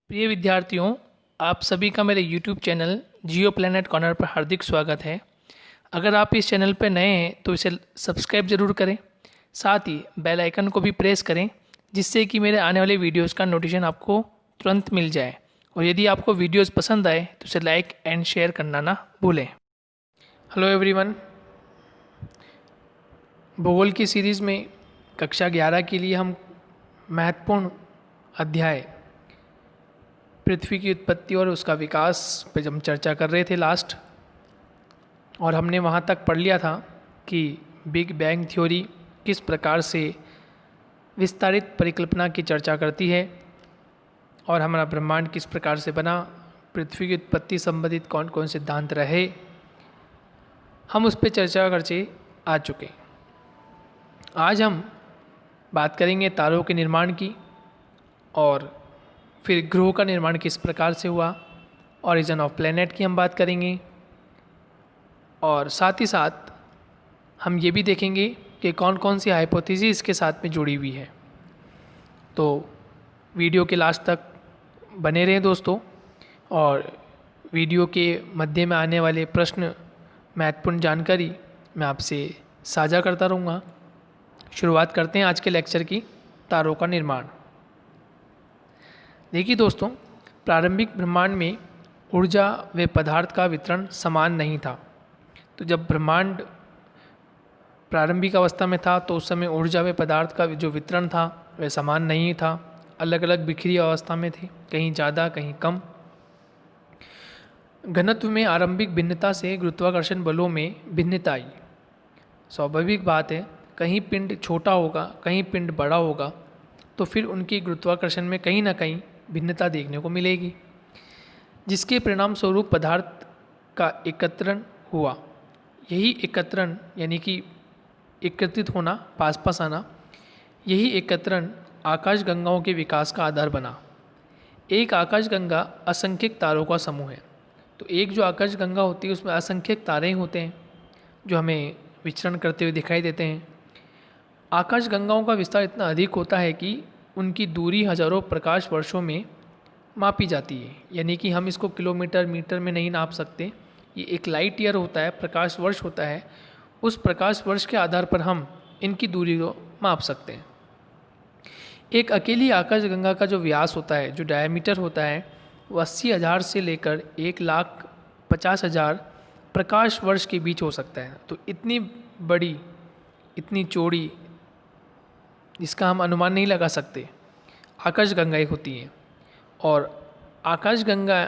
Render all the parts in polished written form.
प्रिय विद्यार्थियों, आप सभी का मेरे YouTube चैनल जियो प्लैनेट कॉर्नर पर हार्दिक स्वागत है। अगर आप इस चैनल पर नए हैं तो इसे सब्सक्राइब ज़रूर करें, साथ ही बेल आइकन को भी प्रेस करें जिससे कि मेरे आने वाले वीडियोस का नोटिफिकेशन आपको तुरंत मिल जाए। और यदि आपको वीडियोस पसंद आए तो इसे लाइक एंड शेयर करना ना भूलें। हेलो एवरीवन, भूगोल की सीरीज़ में कक्षा 11 के लिए हम महत्वपूर्ण अध्याय पृथ्वी की उत्पत्ति और उसका विकास पे जब हम चर्चा कर रहे थे लास्ट, और हमने वहाँ तक पढ़ लिया था कि बिग बैंग थ्योरी किस प्रकार से विस्तारित परिकल्पना की चर्चा करती है और हमारा ब्रह्मांड किस प्रकार से बना, पृथ्वी की उत्पत्ति संबंधित कौन कौन सिद्धांत रहे, हम उस पर चर्चा करके आ चुके। आज हम बात करेंगे तारों के निर्माण की, और फिर ग्रहों का निर्माण किस प्रकार से हुआ, ऑरिजिन ऑफ प्लेनेट की हम बात करेंगे, और साथ ही साथ हम ये भी देखेंगे कि कौन कौन सी हाइपोथेसिस इसके साथ में जुड़ी हुई है। तो वीडियो के लास्ट तक बने रहें दोस्तों, और वीडियो के मध्य में आने वाले प्रश्न, महत्वपूर्ण जानकारी मैं आपसे साझा करता रहूँगा। शुरुआत करते हैं आज के लेक्चर की, तारों का निर्माण। देखिए दोस्तों, प्रारंभिक ब्रह्मांड में ऊर्जा व पदार्थ का वितरण समान नहीं था। तो जब ब्रह्मांड प्रारंभिक अवस्था में था तो उस समय ऊर्जा व पदार्थ का जो वितरण था वह समान नहीं था, अलग अलग बिखरी अवस्था में थे, कहीं ज़्यादा कहीं कम। घनत्व में आरंभिक भिन्नता से गुरुत्वाकर्षण बलों में भिन्नता आई। स्वाभाविक बात है, कहीं पिंड छोटा होगा कहीं पिंड बड़ा होगा, तो फिर उनकी गुरुत्वाकर्षण में कहीं ना कहीं भिन्नता देखने को मिलेगी, जिसके परिणाम स्वरूप पदार्थ का एकत्रण हुआ। यही एकत्रण यानी कि एकत्रित होना, पास पास आना, यही एकत्रण आकाशगंगाओं के विकास का आधार बना। एक आकाशगंगा असंख्यक तारों का समूह है। तो एक जो आकाशगंगा होती है उसमें असंख्यक तारे होते हैं जो हमें विचरण करते हुए दिखाई देते हैं। आकाशगंगाओं का विस्तार इतना अधिक होता है कि उनकी दूरी हजारों प्रकाश वर्षों में मापी जाती है, यानी कि हम इसको किलोमीटर मीटर में नहीं नाप सकते। ये एक लाइट ईयर होता है, प्रकाश वर्ष होता है, उस प्रकाश वर्ष के आधार पर हम इनकी दूरी को माप सकते हैं। एक अकेली आकाशगंगा का जो व्यास होता है, जो डायमीटर होता है, वो 80,000 से लेकर 1,50,000 प्रकाश वर्ष के बीच हो सकता है। तो इतनी बड़ी, इतनी चौड़ी, इसका हम अनुमान नहीं लगा सकते, आकाशगंगाएं होती हैं। और आकाशगंगा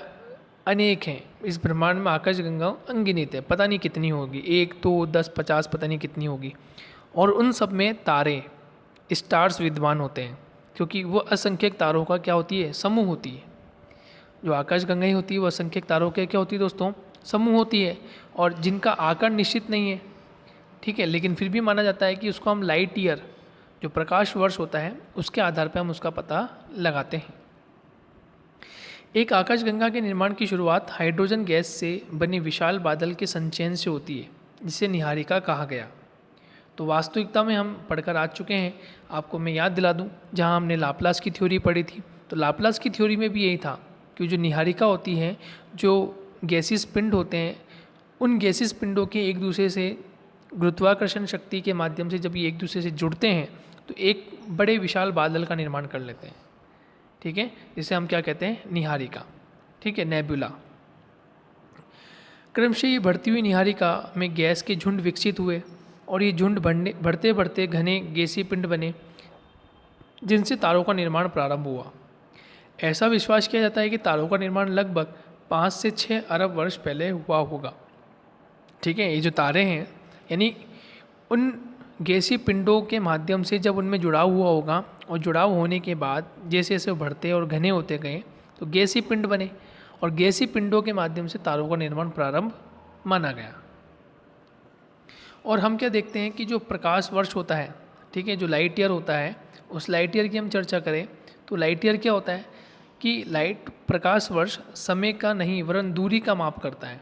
अनेक हैं इस ब्रह्मांड में। आकाशगंगा अनगिनत है, पता नहीं कितनी होगी, 1 2 10 50 पता नहीं कितनी होगी। और उन सब में तारे, स्टार्स विद्यमान होते हैं, क्योंकि वो असंख्यक तारों का क्या होती है, समूह होती है। जो आकाशगंगाएं होती है वो असंख्यक तारों के क्या होती है दोस्तों, समूह होती है, और जिनका आकार निश्चित नहीं है, ठीक है, लेकिन फिर भी माना जाता है कि उसको हम लाइट ईयर, जो प्रकाश वर्ष होता है, उसके आधार पर हम उसका पता लगाते हैं। एक आकाशगंगा के निर्माण की शुरुआत हाइड्रोजन गैस से बने विशाल बादल के संचयन से होती है, जिसे निहारिका कहा गया। तो वास्तविकता में हम पढ़कर आ चुके हैं। आपको मैं याद दिला दूं, जहां हमने लाप्लास की थ्योरी पढ़ी थी, तो लाप्लास की थ्योरी में भी यही था कि जो निहारिका होती है, जो गैसीय पिंड होते हैं, उन गैसीय पिंडों के एक दूसरे से गुरुत्वाकर्षण शक्ति के माध्यम से जब ये एक दूसरे से जुड़ते हैं तो एक बड़े विशाल बादल का निर्माण कर लेते हैं, ठीक है, जिसे हम क्या कहते हैं, निहारिका, ठीक है, नेबुला। क्रमशः ये बढ़ती हुई निहारिका में गैस के झुंड विकसित हुए, और ये झुंड बढ़ते बढ़ते घने गैसीय पिंड बने, जिनसे तारों का निर्माण प्रारंभ हुआ। ऐसा विश्वास किया जाता है कि तारों का निर्माण लगभग 5 से 6 अरब वर्ष पहले हुआ होगा, ठीक है। ये जो तारे हैं, यानी उन गैसीय पिंडों के माध्यम से जब उनमें जुड़ाव हुआ होगा, और जुड़ाव होने के बाद जैसे जैसे बढ़ते और घने होते गए तो गैसीय पिंड बने, और गैसीय पिंडों के माध्यम से तारों का निर्माण प्रारंभ माना गया। और हम क्या देखते हैं कि जो प्रकाश वर्ष होता है, ठीक है, जो लाइट ईयर होता है, उस लाइट ईयर की हम चर्चा करें तो लाइट ईयर क्या होता है कि लाइट, प्रकाश वर्ष समय का नहीं वरन दूरी का माप करता है,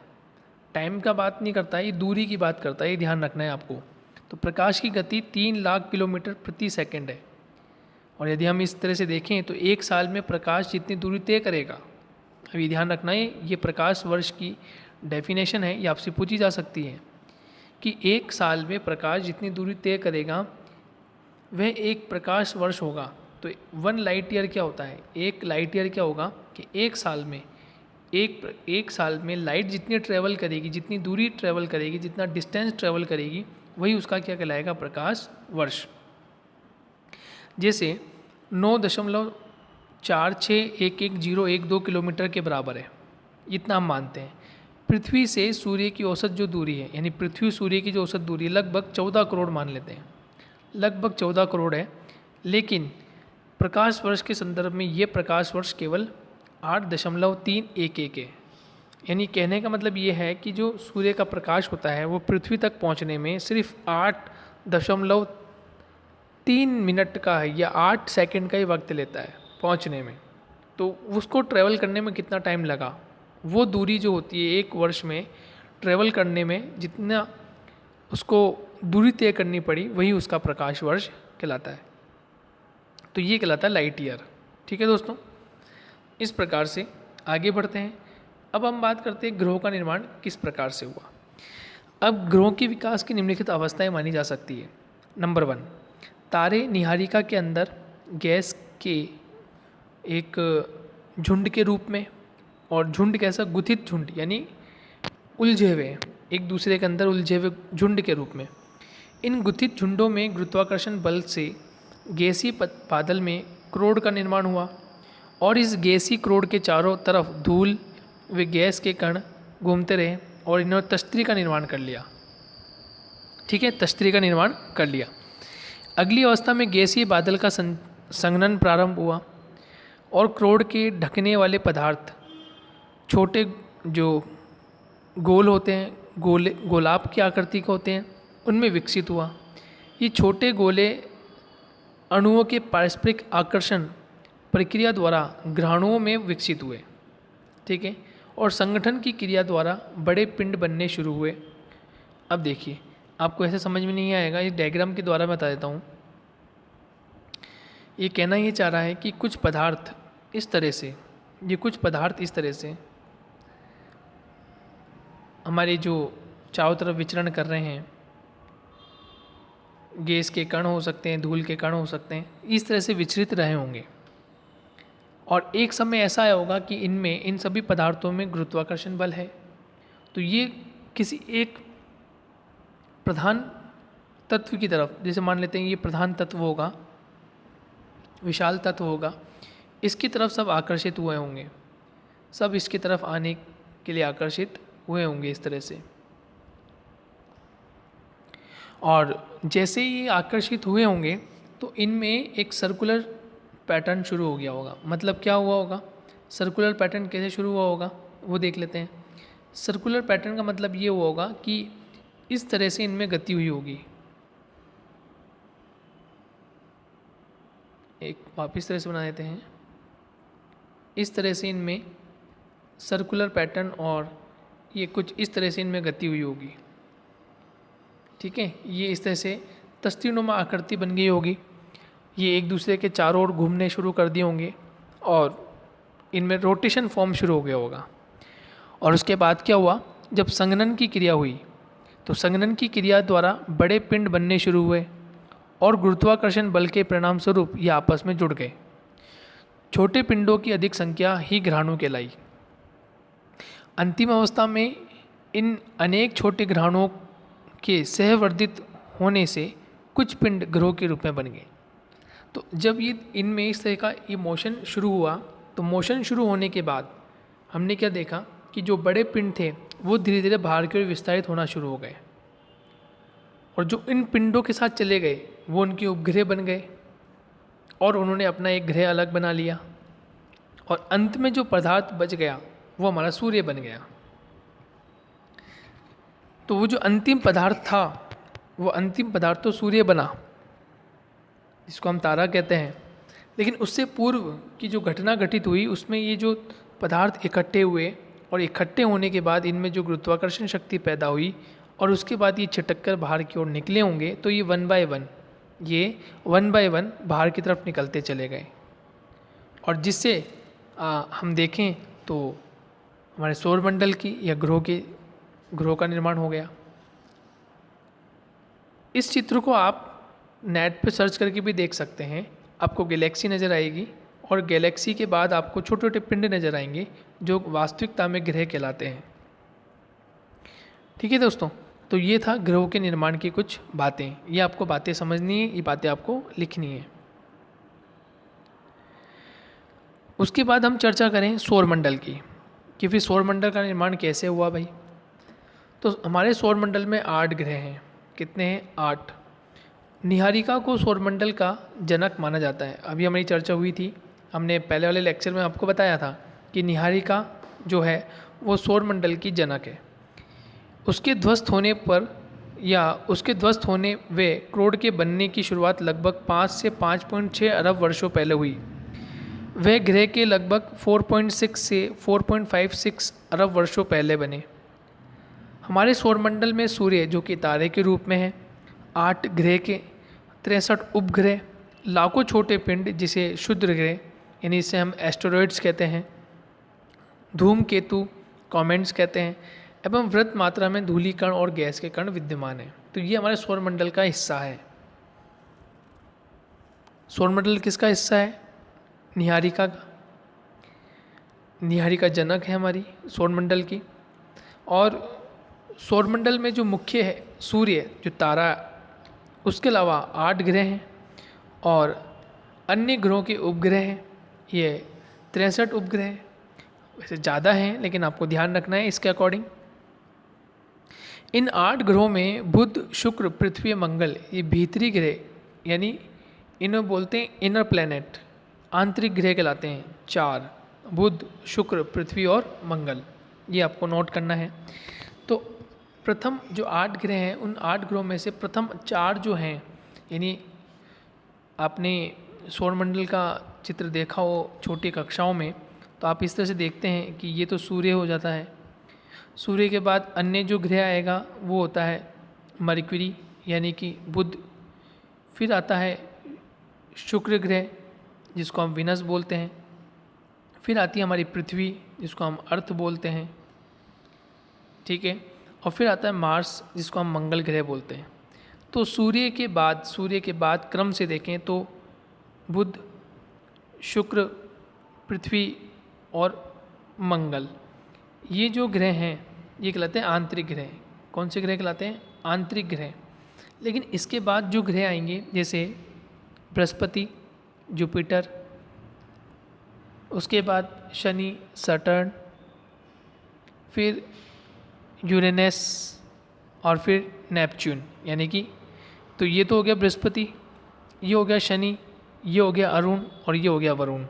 टाइम का बात नहीं करता है, ये दूरी की बात करता है, ये ध्यान रखना है आपको। तो प्रकाश की गति 3 लाख किलोमीटर प्रति सेकंड है, और यदि हम इस तरह से देखें तो एक साल में प्रकाश जितनी दूरी तय करेगा, अभी ध्यान रखना है ये प्रकाश वर्ष की डेफिनेशन है, ये आपसे पूछी जा सकती है कि एक साल में प्रकाश जितनी दूरी तय करेगा वह एक प्रकाश वर्ष होगा। तो 1 लाइट ईयर क्या होता है, एक लाइट ईयर क्या होगा कि एक साल में एक साल में लाइट जितनी ट्रैवल करेगी, जितनी दूरी ट्रैवल करेगी, जितना डिस्टेंस ट्रैवल करेगी, वही उसका क्या कहलाएगा, प्रकाश वर्ष। जैसे 9.461112 किलोमीटर के बराबर है, इतना हम मानते हैं। पृथ्वी से सूर्य की औसत जो दूरी है, यानी पृथ्वी सूर्य की जो औसत दूरी है लगभग 14 करोड़ मान लेते हैं, लगभग 14 करोड़ है। लेकिन प्रकाश वर्ष के संदर्भ में ये प्रकाश वर्ष केवल 8.311 है। यानी कहने का मतलब ये है कि जो सूर्य का प्रकाश होता है वो पृथ्वी तक पहुंचने में सिर्फ 8.3 मिनट का है या 8 सेकंड का ही वक्त लेता है पहुंचने में। तो उसको ट्रैवल करने में कितना टाइम लगा, वो दूरी जो होती है एक वर्ष में ट्रैवल करने में जितना उसको दूरी तय करनी पड़ी, वही उसका प्रकाश वर्ष कहलाता है। तो ये कहलाता है लाइट ईयर। ठीक है दोस्तों, इस प्रकार से आगे बढ़ते हैं। अब हम बात करते हैं ग्रहों का निर्माण किस प्रकार से हुआ। अब ग्रहों के विकास की निम्नलिखित अवस्थाएं मानी जा सकती है। नंबर 1, तारे निहारिका के अंदर गैस के एक झुंड के रूप में, और झुंड कैसा, गुथित झुंड, यानी उलझे हुए, एक दूसरे के अंदर उलझे हुए झुंड के रूप में। इन गुथित झुंडों में गुरुत्वाकर्षण बल से गैसीय बादल में क्रोड का निर्माण हुआ, और इस गैसीय क्रोड के चारों तरफ धूल व गैस के कण घूमते रहे और इन्होंने तश्तरी का निर्माण कर लिया। ठीक है, तश्तरी का निर्माण कर लिया। अगली अवस्था में गैसीय बादल का संघनन प्रारंभ हुआ और क्रोड के ढकने वाले पदार्थ छोटे जो गोल होते हैं, गोलाप की आकृति के होते हैं, उनमें विकसित हुआ। ये छोटे गोले अणुओं के पारस्परिक आकर्षण प्रक्रिया द्वारा ग्रहाणुओं में विकसित हुए। ठीक है, और संगठन की क्रिया द्वारा बड़े पिंड बनने शुरू हुए। अब देखिए, आपको ऐसे समझ में नहीं आएगा, ये डायग्राम के द्वारा बता देता हूँ। ये कहना ये चाह रहा है कि कुछ पदार्थ इस तरह से, ये कुछ पदार्थ इस तरह से हमारे जो चारों तरफ विचरण कर रहे हैं, गैस के कण हो सकते हैं, धूल के कण हो सकते हैं, इस तरह से विचरित रहे होंगे। और एक समय ऐसा आया होगा कि इनमें, इन सभी पदार्थों में गुरुत्वाकर्षण बल है। तो ये किसी एक प्रधान तत्व की तरफ, जैसे मान लेते हैं ये प्रधान तत्व होगा, विशाल तत्व होगा, इसकी तरफ सब आकर्षित हुए होंगे, सब इसकी तरफ आने के लिए आकर्षित हुए होंगे इस तरह से। और जैसे ही आकर्षित हुए होंगे तो इनमें एक सर्कुलर पैटर्न शुरू हो गया होगा। मतलब क्या हुआ होगा, सर्कुलर पैटर्न कैसे शुरू हुआ होगा वो देख लेते हैं। सर्कुलर पैटर्न का मतलब ये हुआ होगा कि इस तरह से इनमें गति हुई होगी। एक वापस तरह से बना देते हैं, इस तरह से इनमें सर्कुलर पैटर्न और ये कुछ इस तरह से इनमें गति हुई होगी। ठीक है, ये इस तरह से तस्तीनुमा आकृति बन गई होगी। ये एक दूसरे के चारों ओर घूमने शुरू कर दिए होंगे और इनमें रोटेशन फॉर्म शुरू हो गया होगा। और उसके बाद क्या हुआ, जब संघनन की क्रिया हुई तो संघनन की क्रिया द्वारा बड़े पिंड बनने शुरू हुए और गुरुत्वाकर्षण बल के परिणाम स्वरूप ये आपस में जुड़ गए। छोटे पिंडों की अधिक संख्या ही ग्रहाणु कहलाई। अंतिम अवस्था में इन अनेक छोटे ग्रहाणुओं के सहवर्धित होने से कुछ पिंड ग्रहों के रूप में बन गए। तो जब ये इनमें इस तरह का ये मोशन शुरू हुआ, तो मोशन शुरू होने के बाद हमने क्या देखा कि जो बड़े पिंड थे वो धीरे धीरे बाहर की ओर विस्तारित होना शुरू हो गए, और जो इन पिंडों के साथ चले गए वो उनके उपग्रह बन गए और उन्होंने अपना एक ग्रह अलग बना लिया, और अंत में जो पदार्थ बच गया वो हमारा सूर्य बन गया। तो वो जो अंतिम पदार्थ था, वो अंतिम पदार्थ तो सूर्य बना, जिसको हम तारा कहते हैं। लेकिन उससे पूर्व की जो घटना घटित हुई उसमें ये जो पदार्थ इकट्ठे हुए, और इकट्ठे होने के बाद इनमें जो गुरुत्वाकर्षण शक्ति पैदा हुई और उसके बाद ये छिटक कर बाहर की ओर निकले होंगे, तो ये 1 by 1 ये वन बाय वन बाहर की तरफ निकलते चले गए, और जिससे हम देखें तो हमारे सौरमंडल की या ग्रहों का निर्माण हो गया। इस चित्र को आप नेट पे सर्च करके भी देख सकते हैं। आपको गैलेक्सी नज़र आएगी और गैलेक्सी के बाद आपको छोटे छोटे पिंड नज़र आएंगे जो वास्तविकता में ग्रह कहलाते हैं। ठीक है दोस्तों, तो ये था ग्रहों के निर्माण की कुछ बातें। ये आपको बातें समझनी है, ये बातें आपको लिखनी है। उसके बाद हम चर्चा करें सौरमंडल की कि फिर सौरमंडल का निर्माण कैसे हुआ भाई। तो हमारे सौरमंडल में 8 ग्रह हैं। कितने हैं? 8। निहारिका को सौरमंडल का जनक माना जाता है। अभी हमारी चर्चा हुई थी, हमने पहले वाले लेक्चर में आपको बताया था कि निहारिका जो है वो सौरमंडल की जनक है। उसके ध्वस्त होने पर या उसके ध्वस्त होने व क्रोड के बनने की शुरुआत लगभग 5 से 5.6 अरब वर्षों पहले हुई। वह ग्रह के लगभग 4.6 से 4.56 अरब वर्षों पहले बने। हमारे सौरमंडल में सूर्य जो कि तारे के रूप में है, 8 ग्रह के 63 उपग्रह, लाखों छोटे पिंड जिसे क्षुद्र ग्रह यानी इसे हम एस्टेरॉइड्स कहते हैं, धूमकेतु कॉमेट्स कहते हैं, एवं वृत्त मात्रा में धूलिकण और गैस के कण विद्यमान हैं। तो ये हमारे सौरमंडल का हिस्सा है। सौरमंडल किसका हिस्सा है? निहारिका का। निहारिका जनक है हमारी सौरमंडल की। और सौरमंडल में जो मुख्य है सूर्य जो तारा, उसके अलावा 8 ग्रह हैं और अन्य ग्रहों के उपग्रह हैं। ये 63 उपग्रह हैं। वैसे ज़्यादा हैं लेकिन आपको ध्यान रखना है इसके अकॉर्डिंग। इन 8 ग्रहों में बुध, शुक्र, पृथ्वी, मंगल ये भीतरी ग्रह यानी इन्हें बोलते हैं इनर प्लैनेट, आंतरिक ग्रह कहलाते हैं। 4 बुध, शुक्र, पृथ्वी और मंगल, ये आपको नोट करना है। तो प्रथम जो 8 ग्रह हैं उन 8 ग्रहों में से प्रथम 4 जो हैं, यानी आपने सौरमंडल का चित्र देखा हो छोटी कक्षाओं में, तो आप इस तरह से देखते हैं कि ये तो सूर्य हो जाता है। सूर्य के बाद अन्य जो ग्रह आएगा वो होता है मरक्यूरी यानी कि बुध। फिर आता है शुक्र ग्रह जिसको हम विनस बोलते हैं। फिर आती है हमारी पृथ्वी जिसको हम अर्थ बोलते हैं, ठीक है। और फिर आता है मार्स जिसको हम मंगल ग्रह बोलते हैं। तो सूर्य के बाद क्रम से देखें तो बुध, शुक्र, पृथ्वी और मंगल, ये जो ग्रह हैं ये कहलाते हैं आंतरिक ग्रह। कौन से ग्रह कहलाते हैं? आंतरिक ग्रह। लेकिन इसके बाद जो ग्रह आएंगे जैसे बृहस्पति, जुपिटर, उसके बाद शनि, सैटर्न, फिर यूरेनस और फिर नेपच्यून, यानी कि तो ये तो हो गया बृहस्पति, ये हो गया शनि, ये हो गया अरुण और ये हो गया वरुण,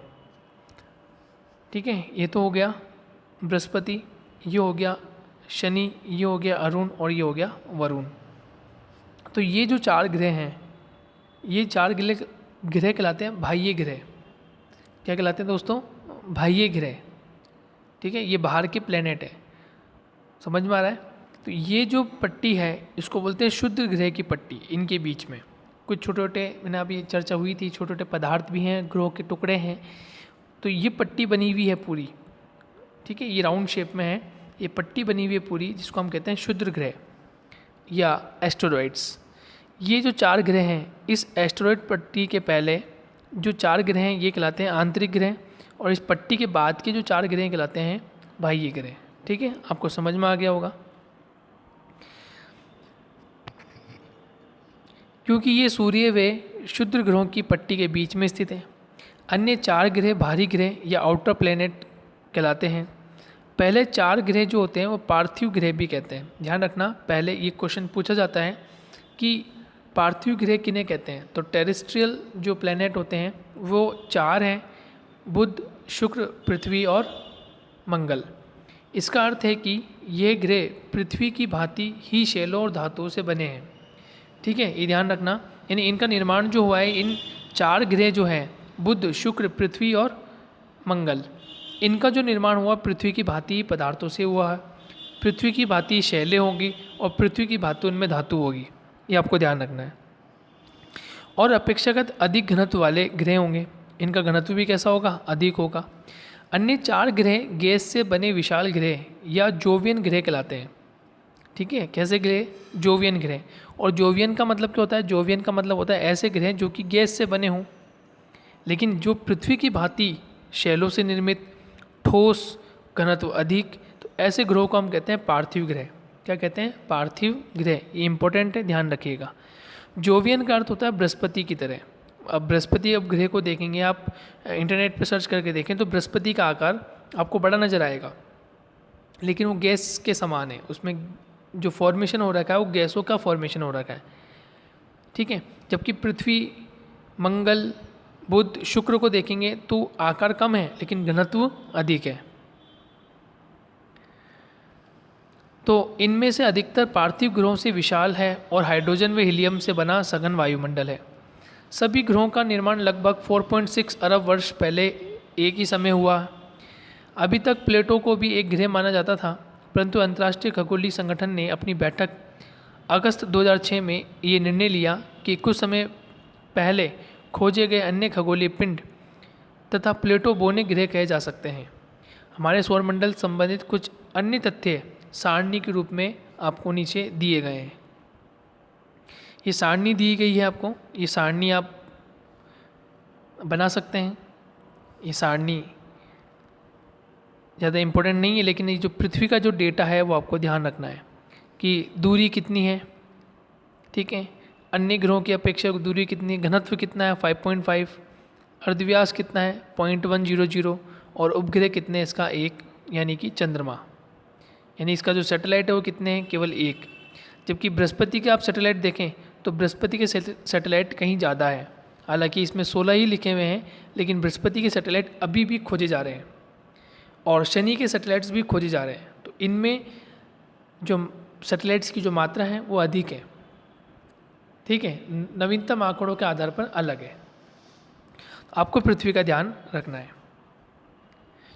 ठीक है। ये तो हो गया बृहस्पति, ये हो गया शनि, ये हो गया अरुण और ये हो गया वरुण। तो ये जो 4 ग्रह हैं ये 4 ग्रह कहलाते हैं बाह्य ग्रह। क्या कहलाते हैं दोस्तों? बाह्य ग्रह, ठीक है। ये बाहर के प्लेनेट है, समझ में आ रहा है? तो ये जो पट्टी है इसको बोलते हैं शुद्ध ग्रह की पट्टी। इनके बीच में कुछ छोटे छोटे, मैंने अभी चर्चा हुई थी, छोटे छोटे पदार्थ भी हैं, ग्रह के टुकड़े हैं। तो ये पट्टी बनी हुई है पूरी, ठीक है। ये राउंड शेप में है, ये पट्टी बनी हुई है पूरी, जिसको हम कहते हैं शुद्ध ग्रह या एस्टेरॉइड्स। ये जो 4 ग्रह हैं इस एस्टेरॉइड पट्टी के पहले जो 4 ग्रह हैं ये कहलाते हैं आंतरिक ग्रह, और इस पट्टी के बाद के जो 4 ग्रह कहलाते हैं बाह्य ग्रह, ठीक है। आपको समझ में आ गया होगा। क्योंकि ये सूर्य व शुद्ध ग्रहों की पट्टी के बीच में स्थित है। अन्य 4 ग्रह बाहरी ग्रह या आउटर प्लैनेट कहलाते हैं। पहले 4 ग्रह जो होते हैं वो पार्थिव ग्रह भी कहते हैं। ध्यान रखना, पहले ये क्वेश्चन पूछा जाता है कि पार्थिव ग्रह किन्हें कहते हैं। तो टेरेस्ट्रियल जो प्लैनेट होते हैं वो 4 हैं, बुध, शुक्र, पृथ्वी और मंगल। इसका अर्थ है कि ये ग्रह पृथ्वी की भांति ही शैलों और धातुओं से बने हैं, ठीक है। ये ध्यान रखना, यानी इनका निर्माण जो हुआ है इन 4 ग्रह जो हैं बुध, शुक्र, पृथ्वी और मंगल, इनका जो निर्माण हुआ पृथ्वी की भांति पदार्थों से हुआ है। पृथ्वी की भांति शैलें होंगी और पृथ्वी की भांति उनमें धातु होगी, ये आपको ध्यान रखना है। और अपेक्षाकृत अधिक घनत्व वाले ग्रह होंगे। इनका घनत्व भी कैसा होगा? अधिक होगा। अन्य 4 ग्रह गैस से बने विशाल ग्रह या जोवियन ग्रह कहलाते हैं। ठीक है, कैसे ग्रह? जोवियन ग्रह। और जोवियन का मतलब क्या होता है? जोवियन का मतलब होता है ऐसे ग्रह जो कि गैस से बने हों, लेकिन जो पृथ्वी की भांति शैलों से निर्मित, ठोस, घनत्व अधिक, तो ऐसे ग्रहों को हम कहते हैं पार्थिव ग्रह। क्या कहते हैं? पार्थिव ग्रह। ये इंपॉर्टेंट है, ध्यान रखिएगा। जोवियन का अर्थ होता है बृहस्पति की तरह। अब बृहस्पति, अब ग्रह को देखेंगे आप, इंटरनेट पर सर्च करके देखें तो बृहस्पति का आकार आपको बड़ा नजर आएगा, लेकिन वो गैस के समान है। उसमें जो फॉर्मेशन हो रखा है वो गैसों का फॉर्मेशन हो रखा है। ठीक है, जबकि पृथ्वी, मंगल, बुध, शुक्र को देखेंगे तो आकार कम है लेकिन घनत्व अधिक है। तो इनमें से अधिकतर पार्थिव ग्रहों से विशाल है और हाइड्रोजन व हीलियम से बना सघन वायुमंडल है। सभी ग्रहों का निर्माण लगभग 4.6 अरब वर्ष पहले एक ही समय हुआ। अभी तक प्लेटो को भी एक ग्रह माना जाता था, परंतु अंतर्राष्ट्रीय खगोलीय संगठन ने अपनी बैठक अगस्त 2006 में ये निर्णय लिया कि कुछ समय पहले खोजे गए अन्य खगोलीय पिंड तथा प्लेटो बोने ग्रह कहे जा सकते हैं। हमारे सौरमंडल संबंधित कुछ अन्य तथ्य सारणी के रूप में आपको नीचे दिए गए हैं। ये सारणी दी गई है आपको, ये सारणी आप बना सकते हैं। ये सारणी ज़्यादा इम्पोर्टेंट नहीं है, लेकिन ये जो पृथ्वी का जो डेटा है वो आपको ध्यान रखना है कि दूरी कितनी है। ठीक है, अन्य ग्रहों की अपेक्षा दूरी कितनी, घनत्व कितना है 5.5, अर्धव्यास कितना है 0.100, और उपग्रह कितने इसका? एक, यानी कि चंद्रमा, यानी इसका जो सैटेलाइट है वो कितने हैं? केवल एक। जबकि बृहस्पति के आप सैटेलाइट देखें तो बृहस्पति के सैटेलाइट कहीं ज़्यादा है। हालांकि इसमें 16 ही लिखे हुए हैं, लेकिन बृहस्पति के सैटेलाइट अभी भी खोजे जा रहे हैं और शनि के सैटेलाइट्स भी खोजे जा रहे हैं। तो इनमें जो सैटेलाइट्स की जो मात्रा है वो अधिक है। ठीक है, नवीनतम आंकड़ों के आधार पर अलग है। आपको पृथ्वी का ध्यान रखना है,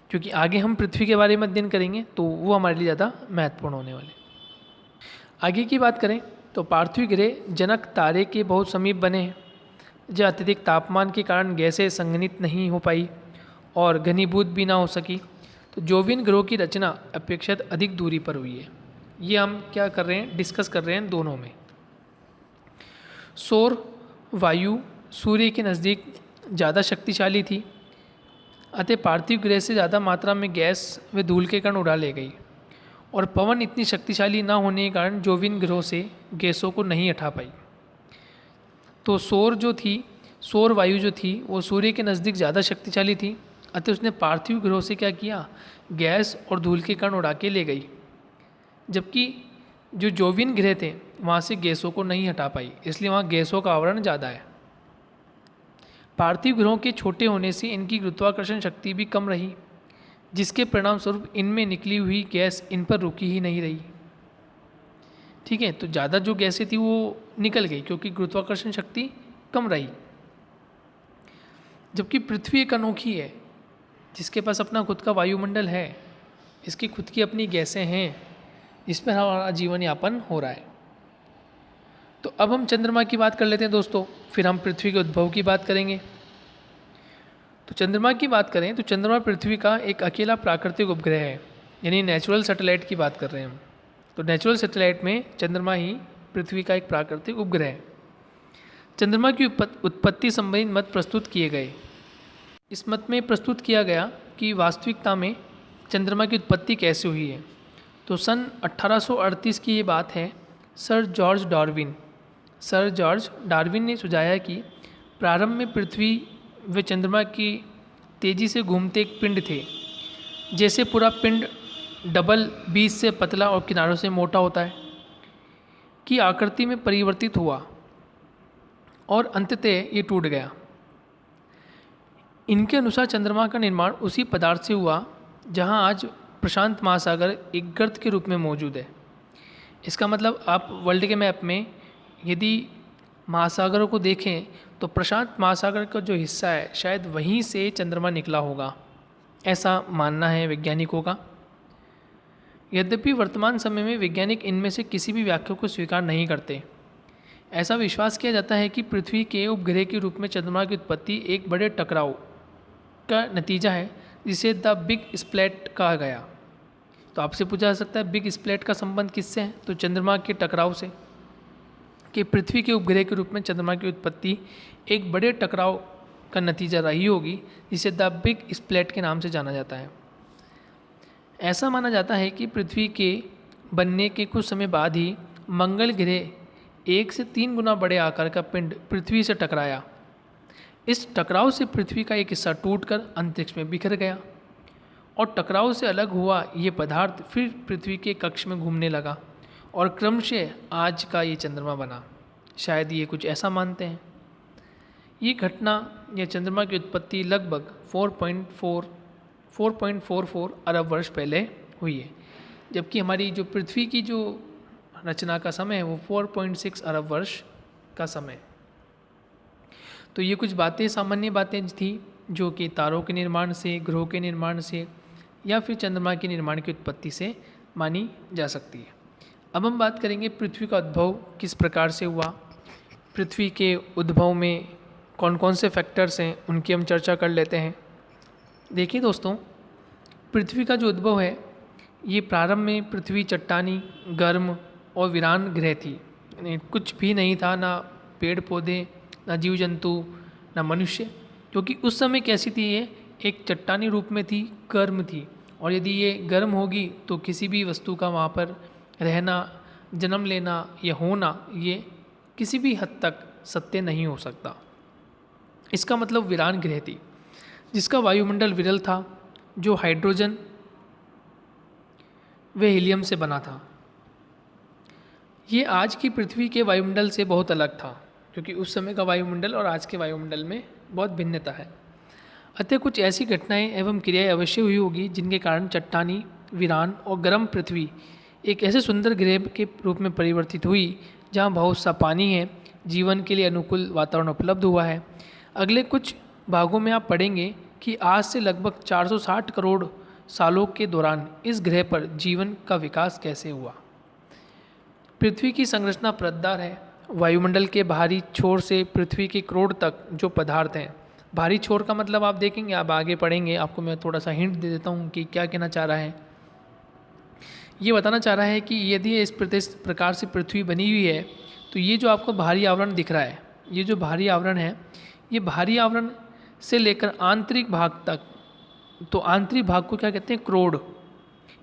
क्योंकि आगे हम पृथ्वी के बारे में अध्ययन करेंगे तो वो हमारे लिए ज़्यादा महत्वपूर्ण होने वाले। आगे की बात करें तो पार्थिव ग्रह जनक तारे के बहुत समीप बने हैं, जो अत्यधिक तापमान के कारण गैसें संघनित नहीं हो पाई और घनीभूत भी ना हो सकी। तो जोवियन ग्रहों की रचना अपेक्षित अधिक दूरी पर हुई है। ये हम क्या कर रहे हैं? डिस्कस कर रहे हैं दोनों में। सौर वायु सूर्य के नज़दीक ज़्यादा शक्तिशाली थी, अतः पार्थिव ग्रह से ज़्यादा मात्रा में गैस व धूल के कण उड़ा ले गई, और पवन इतनी शक्तिशाली ना होने के कारण जोवियन ग्रहों से गैसों को नहीं हटा पाई। तो सौर वायु जो थी वो सूर्य के नज़दीक ज़्यादा शक्तिशाली थी, अतः उसने पार्थिव ग्रहों से क्या किया? गैस और धूल के कण उड़ा के ले गई। जबकि जो जोवियन ग्रह थे वहाँ से गैसों को नहीं हटा पाई, इसलिए वहाँ गैसों का आवरण ज़्यादा है। पार्थिव ग्रहों के छोटे होने से इनकी गुरुत्वाकर्षण शक्ति भी कम रही, जिसके परिणाम स्वरूप इनमें निकली हुई गैस इन पर रुकी ही नहीं रही। ठीक है, तो ज़्यादा जो गैसें थी वो निकल गई क्योंकि गुरुत्वाकर्षण शक्ति कम रही। जबकि पृथ्वी एक अनोखी है, जिसके पास अपना खुद का वायुमंडल है, इसकी खुद की अपनी गैसें हैं, इस पर हमारा जीवन यापन हो रहा है। तो अब हम चंद्रमा की बात कर लेते हैं दोस्तों, फिर हम पृथ्वी के उद्भव की बात करेंगे। तो चंद्रमा की बात करें तो चंद्रमा पृथ्वी का एक अकेला प्राकृतिक उपग्रह है, यानी नेचुरल सैटेलाइट की बात कर रहे हैं हम। तो नेचुरल सैटेलाइट में चंद्रमा ही पृथ्वी का एक प्राकृतिक उपग्रह है। चंद्रमा की उत्पत्ति संबंधित मत प्रस्तुत किए गए। इस मत में प्रस्तुत किया गया कि वास्तविकता में चंद्रमा की उत्पत्ति कैसे हुई है। तो सन 1838 की ये बात है। सर जॉर्ज डार्विन ने सुझाया कि प्रारंभ में पृथ्वी व चंद्रमा की तेज़ी से घूमते एक पिंड थे। जैसे पूरा पिंड डबल बीच से पतला और किनारों से मोटा होता है की आकृति में परिवर्तित हुआ और अंततः ये टूट गया। इनके अनुसार चंद्रमा का निर्माण उसी पदार्थ से हुआ जहां आज प्रशांत महासागर एक गर्त के रूप में मौजूद है। इसका मतलब आप वर्ल्ड के मैप में यदि महासागरों को देखें तो प्रशांत महासागर का जो हिस्सा है शायद वहीं से चंद्रमा निकला होगा, ऐसा मानना है वैज्ञानिकों का। यद्यपि वर्तमान समय में वैज्ञानिक इनमें से किसी भी व्याख्या को स्वीकार नहीं करते। ऐसा विश्वास किया जाता है कि पृथ्वी के उपग्रह के रूप में चंद्रमा की उत्पत्ति एक बड़े टकराव का नतीजा है, जिसे द बिग स्प्लैट कहा गया। तो आपसे पूछा जा सकता है बिग स्प्लैट का संबंध किससे है, तो चंद्रमा के टकराव से, कि पृथ्वी के उपग्रह के रूप में चंद्रमा की उत्पत्ति एक बड़े टकराव का नतीजा रही होगी, जिसे द बिग स्प्लैट के नाम से जाना जाता है। ऐसा माना जाता है कि पृथ्वी के बनने के कुछ समय बाद ही मंगल ग्रह 1 से 3 गुना बड़े आकार का पिंड पृथ्वी से टकराया। इस टकराव से पृथ्वी का एक हिस्सा टूटकर अंतरिक्ष में बिखर गया और टकराव से अलग हुआ ये पदार्थ फिर पृथ्वी के कक्ष में घूमने लगा और क्रमशः आज का ये चंद्रमा बना। शायद ये कुछ ऐसा मानते हैं। ये घटना या चंद्रमा की उत्पत्ति लगभग 4.44 अरब वर्ष पहले हुई है, जबकि हमारी जो पृथ्वी की जो रचना का समय है वो 4.6 अरब वर्ष का समय। तो ये कुछ बातें, सामान्य बातें थी जो कि तारों के निर्माण से, ग्रहों के निर्माण से या फिर चंद्रमा के निर्माण की उत्पत्ति से मानी जा सकती है। अब हम बात करेंगे पृथ्वी का उद्भव किस प्रकार से हुआ। पृथ्वी के उद्भव में कौन कौन से फैक्टर्स हैं उनकी हम चर्चा कर लेते हैं। देखिए दोस्तों, पृथ्वी का जो उद्भव है ये प्रारंभ में पृथ्वी चट्टानी, गर्म और वीरान ग्रह थी। यानी कुछ भी नहीं था, ना पेड़ पौधे, ना जीव जंतु, ना मनुष्य। क्योंकि उस समय कैसी थी, ये एक चट्टानी रूप में थी, गर्म थी, और यदि ये गर्म होगी तो किसी भी वस्तु का वहाँ पर रहना, जन्म लेना या होना ये किसी भी हद तक सत्य नहीं हो सकता। इसका मतलब वीरान ग्रह थी जिसका वायुमंडल विरल था, जो हाइड्रोजन व हीलियम से बना था। ये आज की पृथ्वी के वायुमंडल से बहुत अलग था, क्योंकि उस समय का वायुमंडल और आज के वायुमंडल में बहुत भिन्नता है। अतः कुछ ऐसी घटनाएं एवं क्रियाएं अवश्य हुई होगी जिनके कारण चट्टानी, वीरान और गर्म पृथ्वी एक ऐसे सुंदर ग्रह के रूप में परिवर्तित हुई जहाँ बहुत सा पानी है, जीवन के लिए अनुकूल वातावरण उपलब्ध हुआ है। अगले कुछ भागों में आप पढ़ेंगे कि आज से लगभग 460 करोड़ सालों के दौरान इस ग्रह पर जीवन का विकास कैसे हुआ। पृथ्वी की संरचना परतदार है। वायुमंडल के बाहरी छोर से पृथ्वी के क्रोड तक जो पदार्थ हैं, बाहरी छोर का मतलब आप देखेंगे, आप आगे पढ़ेंगे, आपको मैं थोड़ा सा हिंट दे देता हूँ कि क्या कहना चाह रहा है। ये बताना चाह रहा है कि यदि इस प्रकार से पृथ्वी बनी हुई है तो ये जो आपको बाहरी आवरण दिख रहा है, ये जो बाहरी आवरण है, ये बाहरी आवरण से लेकर आंतरिक भाग तक, तो आंतरिक भाग को क्या कहते हैं, क्रोड।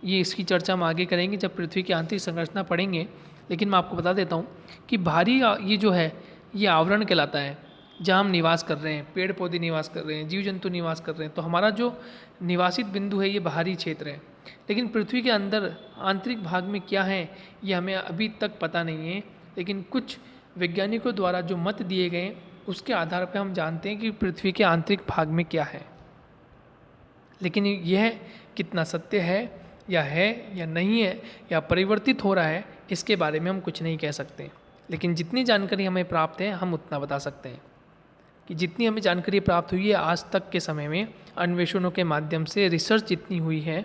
ये इसकी चर्चा हम आगे करेंगे जब पृथ्वी की आंतरिक संरचना पढ़ेंगे। लेकिन मैं आपको बता देता हूँ कि बाहरी ये जो है ये आवरण कहलाता है, जहाँ हम निवास कर रहे हैं, पेड़ पौधे निवास कर रहे हैं, जीव जंतु निवास कर रहे हैं। तो हमारा जो निवासित बिंदु है ये बाहरी क्षेत्र है। लेकिन पृथ्वी के अंदर आंतरिक भाग में क्या है ये हमें अभी तक पता नहीं है। लेकिन कुछ वैज्ञानिकों द्वारा जो मत दिए गए उसके आधार पर हम जानते हैं कि पृथ्वी के आंतरिक भाग में क्या है। लेकिन यह कितना सत्य है या नहीं है या परिवर्तित हो रहा है, इसके बारे में हम कुछ नहीं कह सकते। लेकिन जितनी जानकारी हमें प्राप्त है हम उतना बता सकते हैं कि जितनी हमें जानकारी प्राप्त हुई है आज तक के समय में, अन्वेषणों के माध्यम से, रिसर्च जितनी हुई है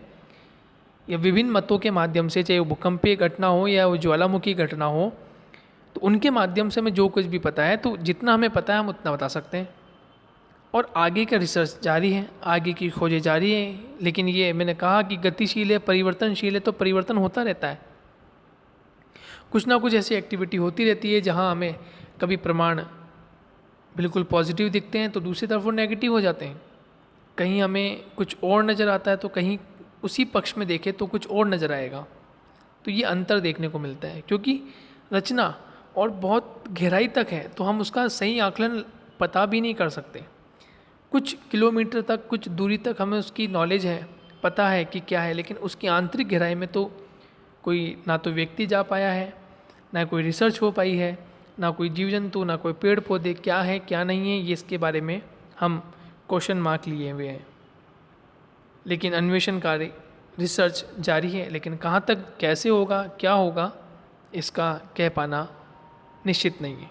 या विभिन्न मतों के माध्यम से, चाहे वो भूकंपीय घटना हो या वो ज्वालामुखी घटना हो, तो उनके माध्यम से हमें जो कुछ भी पता है, तो जितना हमें पता है हम उतना बता सकते हैं। और आगे का रिसर्च जारी है, आगे की खोजें जारी हैं। लेकिन ये मैंने कहा कि गतिशील है, परिवर्तनशील है, तो परिवर्तन होता रहता है। कुछ ना कुछ ऐसी एक्टिविटी होती रहती है जहाँ हमें कभी प्रमाण बिल्कुल पॉजिटिव दिखते हैं तो दूसरी तरफ वो नेगेटिव हो जाते हैं। कहीं हमें कुछ और नज़र आता है तो कहीं उसी पक्ष में देखें तो कुछ और नज़र आएगा। तो ये अंतर देखने को मिलता है, क्योंकि रचना और बहुत गहराई तक है तो हम उसका सही आकलन पता भी नहीं कर सकते। कुछ किलोमीटर तक, कुछ दूरी तक हमें उसकी नॉलेज है, पता है कि क्या है, लेकिन उसकी आंतरिक गहराई में तो कोई ना तो व्यक्ति जा पाया है, ना कोई रिसर्च हो पाई है, ना कोई जीव जंतु, ना कोई पेड़ पौधे, क्या है क्या नहीं है ये इसके बारे में हम क्वेश्चन मार्क लिए हुए हैं। लेकिन अन्वेषण कार्य, रिसर्च जारी है, लेकिन कहाँ तक, कैसे होगा, क्या होगा, इसका कह पाना निश्चित नहीं है।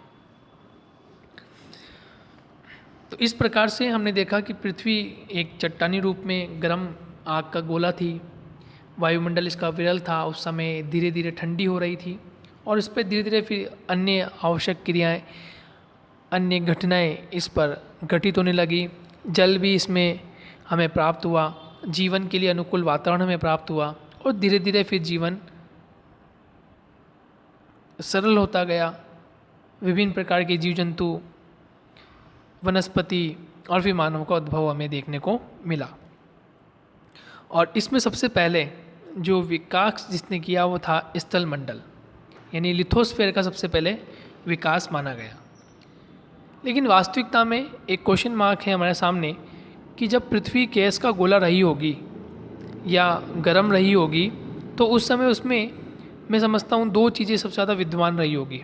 तो इस प्रकार से हमने देखा कि पृथ्वी एक चट्टानी रूप में गर्म आग का गोला थी। वायुमंडल इसका विरल था, उस समय धीरे धीरे ठंडी हो रही थी और इस पर धीरे धीरे फिर अन्य आवश्यक क्रियाएं, अन्य घटनाएं इस पर घटित होने लगी। जल भी इसमें हमें प्राप्त हुआ, जीवन के लिए अनुकूल वातावरण हमें प्राप्त हुआ और धीरे धीरे फिर जीवन सरल होता गया। विभिन्न प्रकार के जीव जंतु, वनस्पति और फिर मानव का उद्भव हमें देखने को मिला। और इसमें सबसे पहले जो विकास जिसने किया वो था स्थल मंडल, यानी लिथोस्फीयर का सबसे पहले विकास माना गया। लेकिन वास्तविकता में एक क्वेश्चन मार्क है हमारे सामने कि जब पृथ्वी गैस का गोला रही होगी या गर्म रही होगी तो उस समय उसमें मैं समझता हूँ दो चीज़ें सबसे ज़्यादा विद्यमान रही होगी।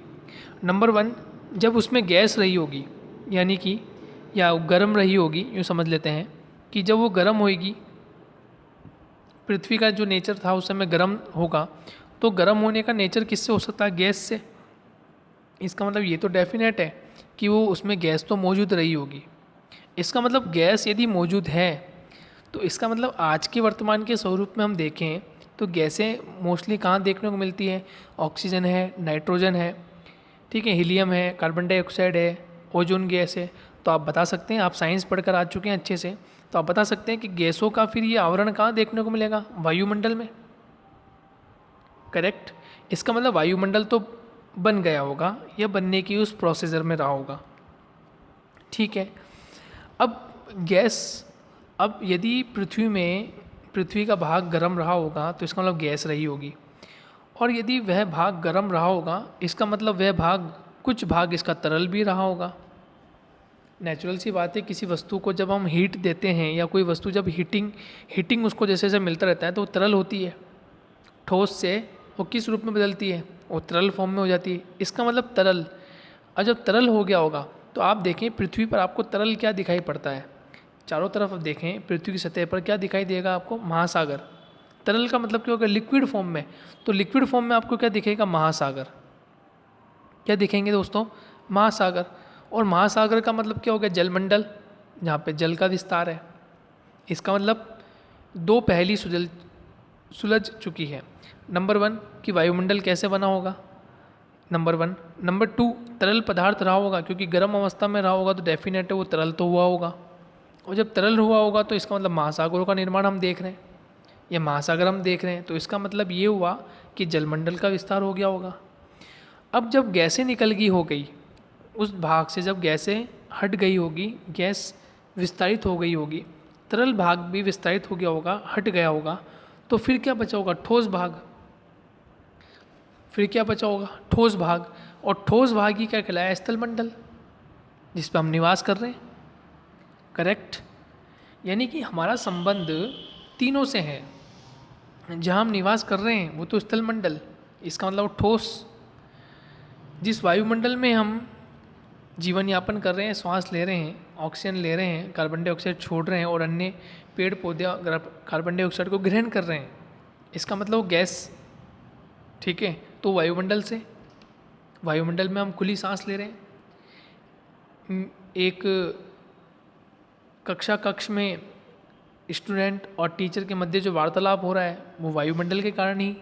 नंबर वन, जब उसमें गैस रही होगी यानी कि या गर्म रही होगी, यूँ समझ लेते हैं कि जब वो गर्म होएगी, पृथ्वी का जो नेचर था उस समय गर्म होगा, तो गर्म होने का नेचर किससे हो सकता है? गैस से। इसका मतलब ये तो डेफिनेट है कि वो उसमें गैस तो मौजूद रही होगी। इसका मतलब गैस यदि मौजूद है तो इसका मतलब आज के वर्तमान के स्वरूप में हम देखें तो गैसें मोस्टली कहाँ देखने को मिलती है? ऑक्सीजन है, नाइट्रोजन है, ठीक है, हीलियम है, कार्बन डाइऑक्साइड है, ओजोन गैस है। तो आप बता सकते हैं, आप साइंस पढ़कर आ चुके हैं अच्छे से, तो आप बता सकते हैं कि गैसों का फिर ये आवरण कहाँ देखने को मिलेगा? वायुमंडल में। करेक्ट। इसका मतलब वायुमंडल तो बन गया होगा या बनने की उस प्रोसीजर में रहा होगा। ठीक है। अब गैस, अब यदि पृथ्वी का भाग गर्म रहा होगा तो इसका मतलब गैस रही होगी, और यदि वह भाग गर्म रहा होगा इसका मतलब वह भाग, कुछ भाग इसका तरल भी रहा होगा। नेचुरल सी बात है, किसी वस्तु को जब हम हीट देते हैं या कोई वस्तु जब हीटिंग उसको जैसे जैसे मिलता रहता है तो वो तरल होती है। ठोस से वो किस रूप में बदलती है? वो तरल फॉर्म में हो जाती है। इसका मतलब तरल। और जब तरल हो गया होगा तो आप देखें पृथ्वी पर आपको तरल क्या दिखाई पड़ता है? चारों तरफ आप देखें पृथ्वी की सतह पर क्या दिखाई देगा आपको? महासागर। तरल का मतलब क्या होगा? लिक्विड फॉर्म में। तो लिक्विड फॉर्म में आपको क्या दिखेगा? महासागर। क्या दिखेंगे दोस्तों? महासागर। और महासागर का मतलब क्या हो गया? जलमंडल, जहाँ पे जल का विस्तार है। इसका मतलब दो पहली सुलझ चुकी है। नंबर वन कि वायुमंडल कैसे बना होगा, नंबर वन। नंबर टू, तरल पदार्थ रहा होगा, क्योंकि गर्म अवस्था में रहा होगा तो डेफिनेट है वो तरल तो हुआ होगा। और जब तरल हुआ होगा तो इसका मतलब महासागरों का निर्माण हम देख रहे हैं या महासागर हम देख रहे हैं, तो इसका मतलब ये हुआ कि जलमंडल का विस्तार हो गया होगा। अब जब गैसें निकल गई हो गई उस भाग से, जब गैसें हट गई होगी, गैस विस्तारित हो गई होगी, तरल भाग भी विस्तारित हो गया होगा, हट गया होगा, तो फिर क्या बचा होगा? ठोस भाग। फिर क्या बचा होगा? ठोस भाग। और ठोस भाग ही क्या कहलाया? स्थल मंडल, जिस पर हम निवास कर रहे हैं। करेक्ट। यानी कि हमारा संबंध तीनों से है। जहाँ हम निवास कर रहे हैं वो तो स्थल मंडल, इसका मतलब ठोस। जिस वायुमंडल में हम जीवन यापन कर रहे हैं, श्वास ले रहे हैं, ऑक्सीजन ले रहे हैं, कार्बन डाइऑक्साइड छोड़ रहे हैं और अन्य पेड़ पौधे कार्बन डाइऑक्साइड को ग्रहण कर रहे हैं, इसका मतलब वो गैस। ठीक है। तो वायुमंडल से, वायुमंडल में हम खुली सांस ले रहे हैं। एक कक्ष में स्टूडेंट और टीचर के मध्य जो वार्तालाप हो रहा है वो वायुमंडल के कारण ही,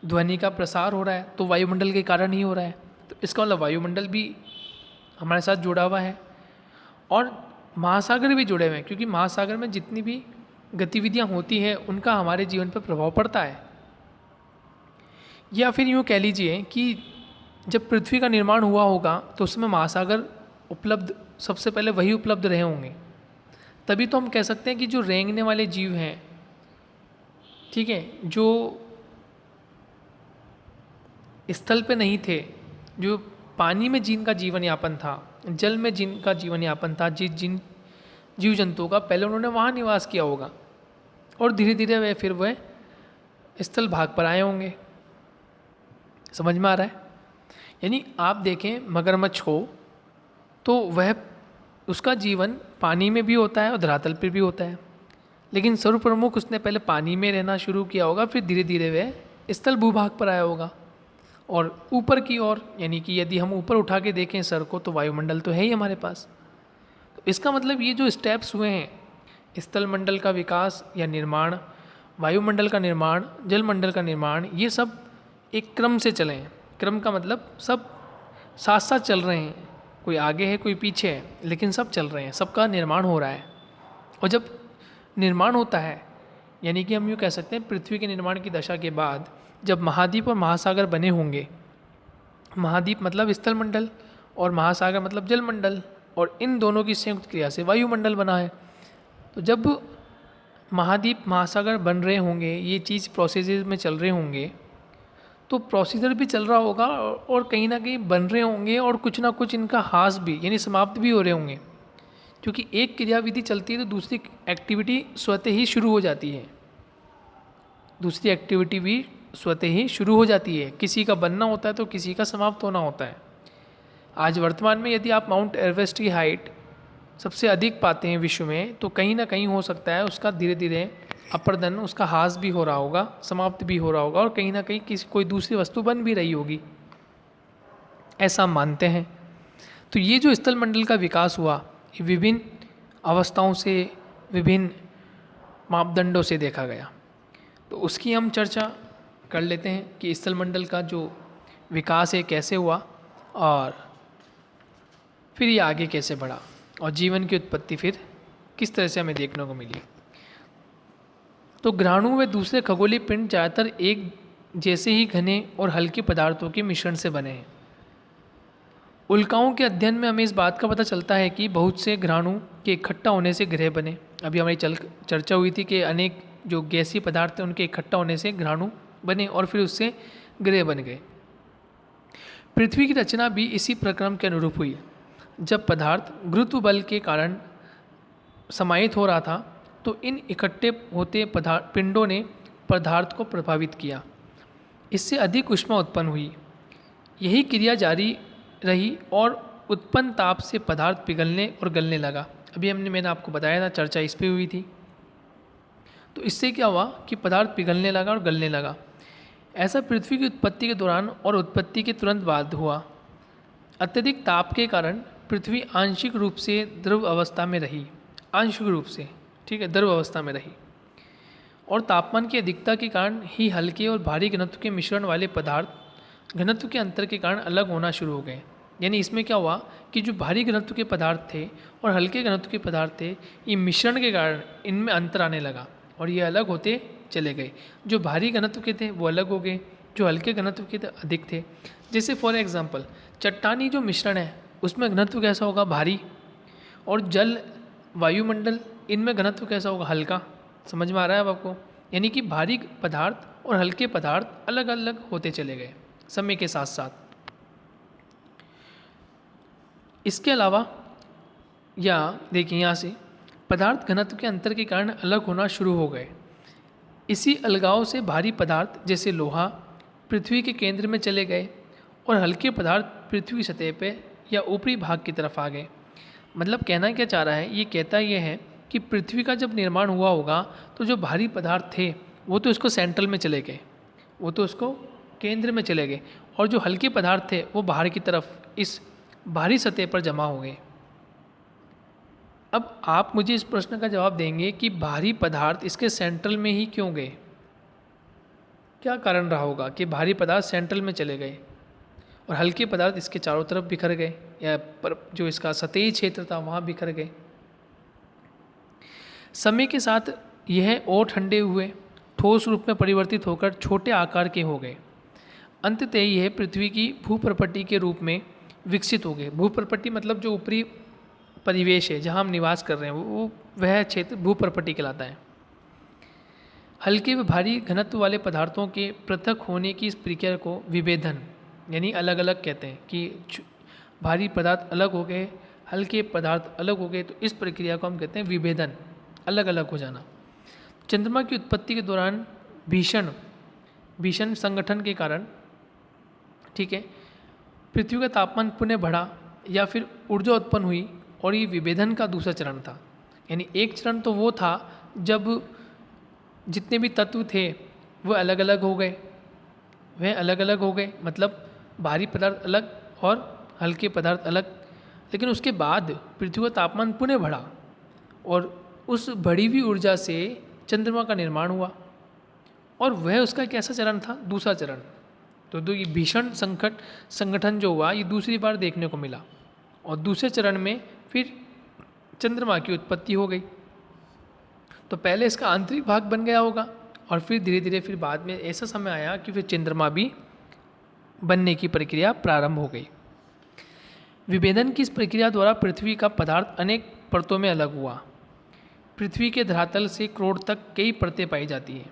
ध्वनि का प्रसार हो रहा है तो वायुमंडल के कारण ही हो रहा है। तो इसका मतलब वायुमंडल भी हमारे साथ जुड़ा हुआ है। और महासागर भी जुड़े हुए हैं, क्योंकि महासागर में जितनी भी गतिविधियां होती हैं उनका हमारे जीवन पर प्रभाव पड़ता है। या फिर यूँ कह लीजिए कि जब पृथ्वी का निर्माण हुआ होगा तो उसमें महासागर उपलब्ध, सबसे पहले वही उपलब्ध रहे होंगे। तभी तो हम कह सकते हैं कि जो रेंगने वाले जीव हैं, ठीक है, जो स्थल पे नहीं थे, जो पानी में जिनका जीवन यापन था, जल में जिनका जीवन यापन था, जिन जीव जंतुओं का, पहले उन्होंने वहाँ निवास किया होगा और धीरे धीरे वह स्थल भाग पर आए होंगे। समझ में आ रहा है? यानी आप देखें मगरमच्छ को तो वह, उसका जीवन पानी में भी होता है और धरातल पर भी होता है, लेकिन सर्वप्रमुख उसने पहले पानी में रहना शुरू किया होगा, फिर धीरे धीरे वह स्थल भूभाग पर आया होगा। और ऊपर की ओर, यानी कि यदि हम ऊपर उठा के देखें सर को, तो वायुमंडल तो है ही हमारे पास। तो इसका मतलब ये जो स्टेप्स हुए हैं, स्थल मंडल का विकास या निर्माण, वायुमंडल का निर्माण, जलमंडल का निर्माण, ये सब एक क्रम से चले हैं। क्रम का मतलब सब साथ साथ चल रहे हैं, कोई आगे है कोई पीछे है, लेकिन सब चल रहे हैं, सबका निर्माण हो रहा है। और जब निर्माण होता है, यानी कि हम यूँ कह सकते हैं पृथ्वी के निर्माण की दशा के बाद जब महाद्वीप और महासागर बने होंगे, महाद्वीप मतलब स्थल मंडल और महासागर मतलब जल मंडल, और इन दोनों की संयुक्त क्रिया से वायुमंडल बना है। तो जब महाद्वीप महासागर बन रहे होंगे, ये चीज़ प्रोसेसेस में चल रहे होंगे, तो प्रोसीजर भी चल रहा होगा और कहीं ना कहीं बन रहे होंगे और कुछ ना कुछ इनका हास भी यानी समाप्त भी हो रहे होंगे, क्योंकि एक क्रियाविधि चलती है तो दूसरी एक्टिविटी स्वतः ही शुरू हो जाती है, दूसरी एक्टिविटी भी स्वतः ही शुरू हो जाती है। किसी का बनना होता है तो किसी का समाप्त होना होता है। आज वर्तमान में यदि आप माउंट एवरेस्ट की हाइट सबसे अधिक पाते हैं विश्व में, तो कहीं ना कहीं हो सकता है उसका धीरे धीरे अपर्दन, उसका हास भी हो रहा होगा, समाप्त भी हो रहा होगा, और कहीं ना कहीं किसी कोई दूसरी वस्तु बन भी रही होगी, ऐसा मानते हैं। तो ये जो स्थल मंडल का विकास हुआ, ये विभिन्न अवस्थाओं से, विभिन्न मापदंडों से देखा गया। तो उसकी हम चर्चा कर लेते हैं कि स्थल मंडल का जो विकास है कैसे हुआ और फिर ये आगे कैसे बढ़ा, और जीवन की उत्पत्ति फिर किस तरह से हमें देखने को मिली। तो ग्रहाणु व दूसरे खगोलीय पिंड ज़्यादातर एक जैसे ही घने और हल्के पदार्थों के मिश्रण से बने हैं। उल्काओं के अध्ययन में हमें इस बात का पता चलता है कि बहुत से ग्रहाणु के इकट्ठा होने से ग्रह बने। अभी हमारी चर्चा हुई थी कि अनेक जो गैसीय पदार्थ हैं उनके इकट्ठा होने से ग्रहाणु बने और फिर उससे ग्रह बन गए। पृथ्वी की रचना भी इसी प्रक्रम के अनुरूप हुई। जब पदार्थ गुरुत्व बल के कारण समाहित हो रहा था, तो इन इकट्ठे होते पिंडों ने पदार्थ को प्रभावित किया, इससे अधिक ऊष्मा उत्पन्न हुई। यही क्रिया जारी रही और उत्पन्न ताप से पदार्थ पिघलने और गलने लगा। अभी मैंने आपको बताया था, चर्चा इस पे हुई थी। तो इससे क्या हुआ कि पदार्थ पिघलने लगा और गलने लगा। ऐसा पृथ्वी की उत्पत्ति के दौरान और उत्पत्ति के तुरंत बाद हुआ। अत्यधिक ताप के कारण पृथ्वी आंशिक रूप से द्रव अवस्था में रही, आंशिक रूप से, ठीक है, द्रव अवस्था में रही, और तापमान की अधिकता के कारण ही हल्के और भारी घनत्व के मिश्रण वाले पदार्थ घनत्व के अंतर के कारण अलग होना शुरू हो गए। यानी इसमें क्या हुआ कि जो भारी घनत्व के पदार्थ थे और हल्के घनत्व के पदार्थ थे, ये मिश्रण के कारण इनमें अंतर आने लगा और ये अलग होते चले गए। जो भारी घनत्व के थे वो अलग हो गए, जो हल्के घनत्व के थे अधिक थे। जैसे फॉर एग्जांपल चट्टानी जो मिश्रण है उसमें घनत्व कैसा होगा, भारी, और जल वायुमंडल इनमें घनत्व कैसा होगा, हल्का। समझ में आ रहा है अब आपको? यानी कि भारी पदार्थ और हल्के पदार्थ अलग अलग होते चले गए समय के साथ साथ। इसके अलावा या देखिए यहाँ से पदार्थ घनत्व के अंतर के कारण अलग होना शुरू हो गए। इसी अलगाव से भारी पदार्थ जैसे लोहा पृथ्वी के केंद्र में चले गए और हल्के पदार्थ पृथ्वी की सतह पे या ऊपरी भाग की तरफ आ गए। मतलब कहना क्या चाह रहा है, ये कहता ये है कि पृथ्वी का जब निर्माण हुआ होगा तो जो भारी पदार्थ थे वो तो इसको सेंट्रल में चले गए, वो तो उसको केंद्र में चले गए, और जो हल्के पदार्थ थे वो बाहर की तरफ इस भारी सतह पर जमा हो गए। अब आप मुझे इस प्रश्न का जवाब देंगे कि भारी पदार्थ इसके सेंट्रल में ही क्यों गए? क्या कारण रहा होगा कि भारी पदार्थ सेंट्रल में चले गए और हल्के पदार्थ इसके चारों तरफ बिखर गए, या पर जो इसका सतही क्षेत्र था वहाँ बिखर गए। समय के साथ यह और ठंडे हुए, ठोस रूप में परिवर्तित होकर छोटे आकार के हो गए। अंततः यह पृथ्वी की भूप्रपट्टी के रूप में विकसित हो गए। भूप्रपट्टी मतलब जो ऊपरी परिवेश है जहाँ हम निवास कर रहे हैं वो वह क्षेत्र भूप्रपट्टी कहलाता है। हल्के व भारी घनत्व वाले पदार्थों के पृथक होने की इस प्रक्रिया को विभेदन यानी अलग अलग कहते हैं कि भारी पदार्थ अलग हो गए, हल्के पदार्थ अलग हो गए, तो इस प्रक्रिया को हम कहते हैं विभेदन, अलग अलग हो जाना। चंद्रमा की उत्पत्ति के दौरान भीषण संगठन के कारण, ठीक है, पृथ्वी का तापमान पुनः बढ़ा या फिर ऊर्जा उत्पन्न हुई, और ये विभेदन का दूसरा चरण था। यानी एक चरण तो वो था जब जितने भी तत्व थे वह अलग अलग हो गए, मतलब भारी पदार्थ अलग और हल्के पदार्थ अलग। लेकिन उसके बाद पृथ्वी का तापमान पुनः बढ़ा और उस बढ़ी हुई ऊर्जा से चंद्रमा का निर्माण हुआ, और वह उसका कैसा चरण था, दूसरा चरण। तो ये भीषण संगठन जो हुआ ये दूसरी बार देखने को मिला, और दूसरे चरण में फिर चंद्रमा की उत्पत्ति हो गई। तो पहले इसका आंतरिक भाग बन गया होगा, और फिर धीरे धीरे फिर बाद में ऐसा समय आया कि फिर चंद्रमा भी बनने की प्रक्रिया प्रारंभ हो गई। विभेदन की इस प्रक्रिया द्वारा पृथ्वी का पदार्थ अनेक परतों में अलग हुआ। पृथ्वी के धरातल से क्रोड तक कई परतें पाई जाती हैं,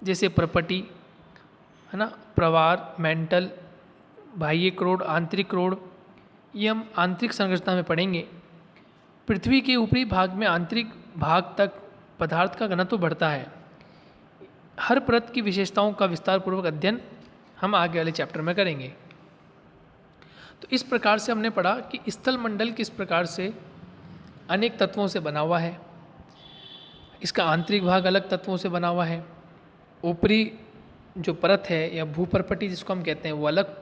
जैसे प्रपटी, है ना, प्रवार, मेंटल, बाह्य क्रोड, आंतरिक क्रोड। ये हम आंतरिक संरचना में पढ़ेंगे। पृथ्वी के ऊपरी भाग में आंतरिक भाग तक पदार्थ का घनत्व बढ़ता है। हर परत की विशेषताओं का विस्तार पूर्वक अध्ययन हम आगे वाले चैप्टर में करेंगे। तो इस प्रकार से हमने पढ़ा कि स्थल मंडल किस प्रकार से अनेक तत्वों से बना हुआ है, इसका आंतरिक भाग अलग तत्वों से बना हुआ है, ऊपरी जो परत है या भूपरपटी जिसको हम कहते हैं वो अलग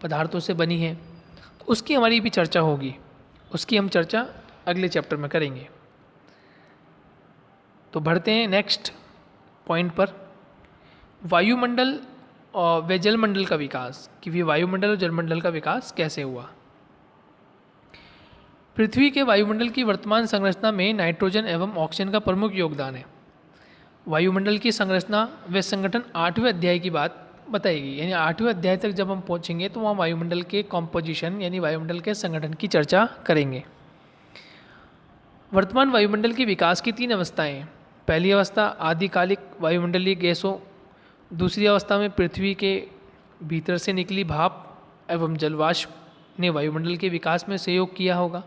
पदार्थों से बनी है। तो उसकी हमारी भी चर्चा होगी, उसकी हम चर्चा अगले चैप्टर में करेंगे। तो बढ़ते हैं नेक्स्ट पॉइंट पर, वायुमंडल और व जलमंडल का विकास, कि वे वायुमंडल और जलमंडल का विकास कैसे हुआ। पृथ्वी के वायुमंडल की वर्तमान संरचना में नाइट्रोजन एवं ऑक्सीजन का प्रमुख योगदान है। वायुमंडल की संरचना व संगठन 8वें अध्याय की बात बताएगी, यानी 8वें अध्याय तक जब हम पहुंचेंगे तो वहाँ वायुमंडल के कॉम्पोजिशन यानी वायुमंडल के संगठन की चर्चा करेंगे। वर्तमान वायुमंडल के विकास की 3 अवस्थाएं हैं। पहली अवस्था आदिकालिक वायुमंडलीय गैसों, दूसरी अवस्था में पृथ्वी के भीतर से निकली भाप एवं जलवाष्प ने वायुमंडल के विकास में सहयोग किया होगा,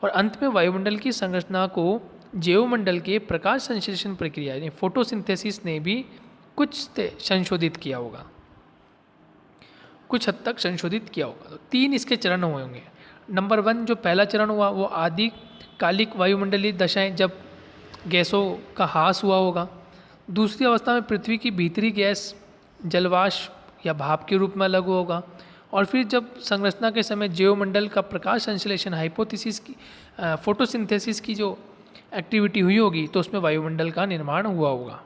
और अंत में वायुमंडल की संरचना को जैवमंडल के प्रकाश संश्लेषण प्रक्रिया यानी फोटोसिंथेसिस ने भी कुछ संशोधित किया होगा, कुछ हद तक संशोधित किया होगा। तो 3 इसके चरण हुए होंगे। नंबर 1 जो पहला चरण हुआ वो आदिकालिक वायुमंडलीय दशाएं, जब गैसों का ह्रास हुआ होगा। दूसरी अवस्था में पृथ्वी की भीतरी गैस जलवाष्प या भाप के रूप में अलग होगा, और फिर जब संरचना के समय जैवमंडल का प्रकाश संश्लेषण हाइपोथेसिस की फोटोसिंथेसिस की जो एक्टिविटी हुई होगी तो उसमें वायुमंडल का निर्माण हुआ होगा।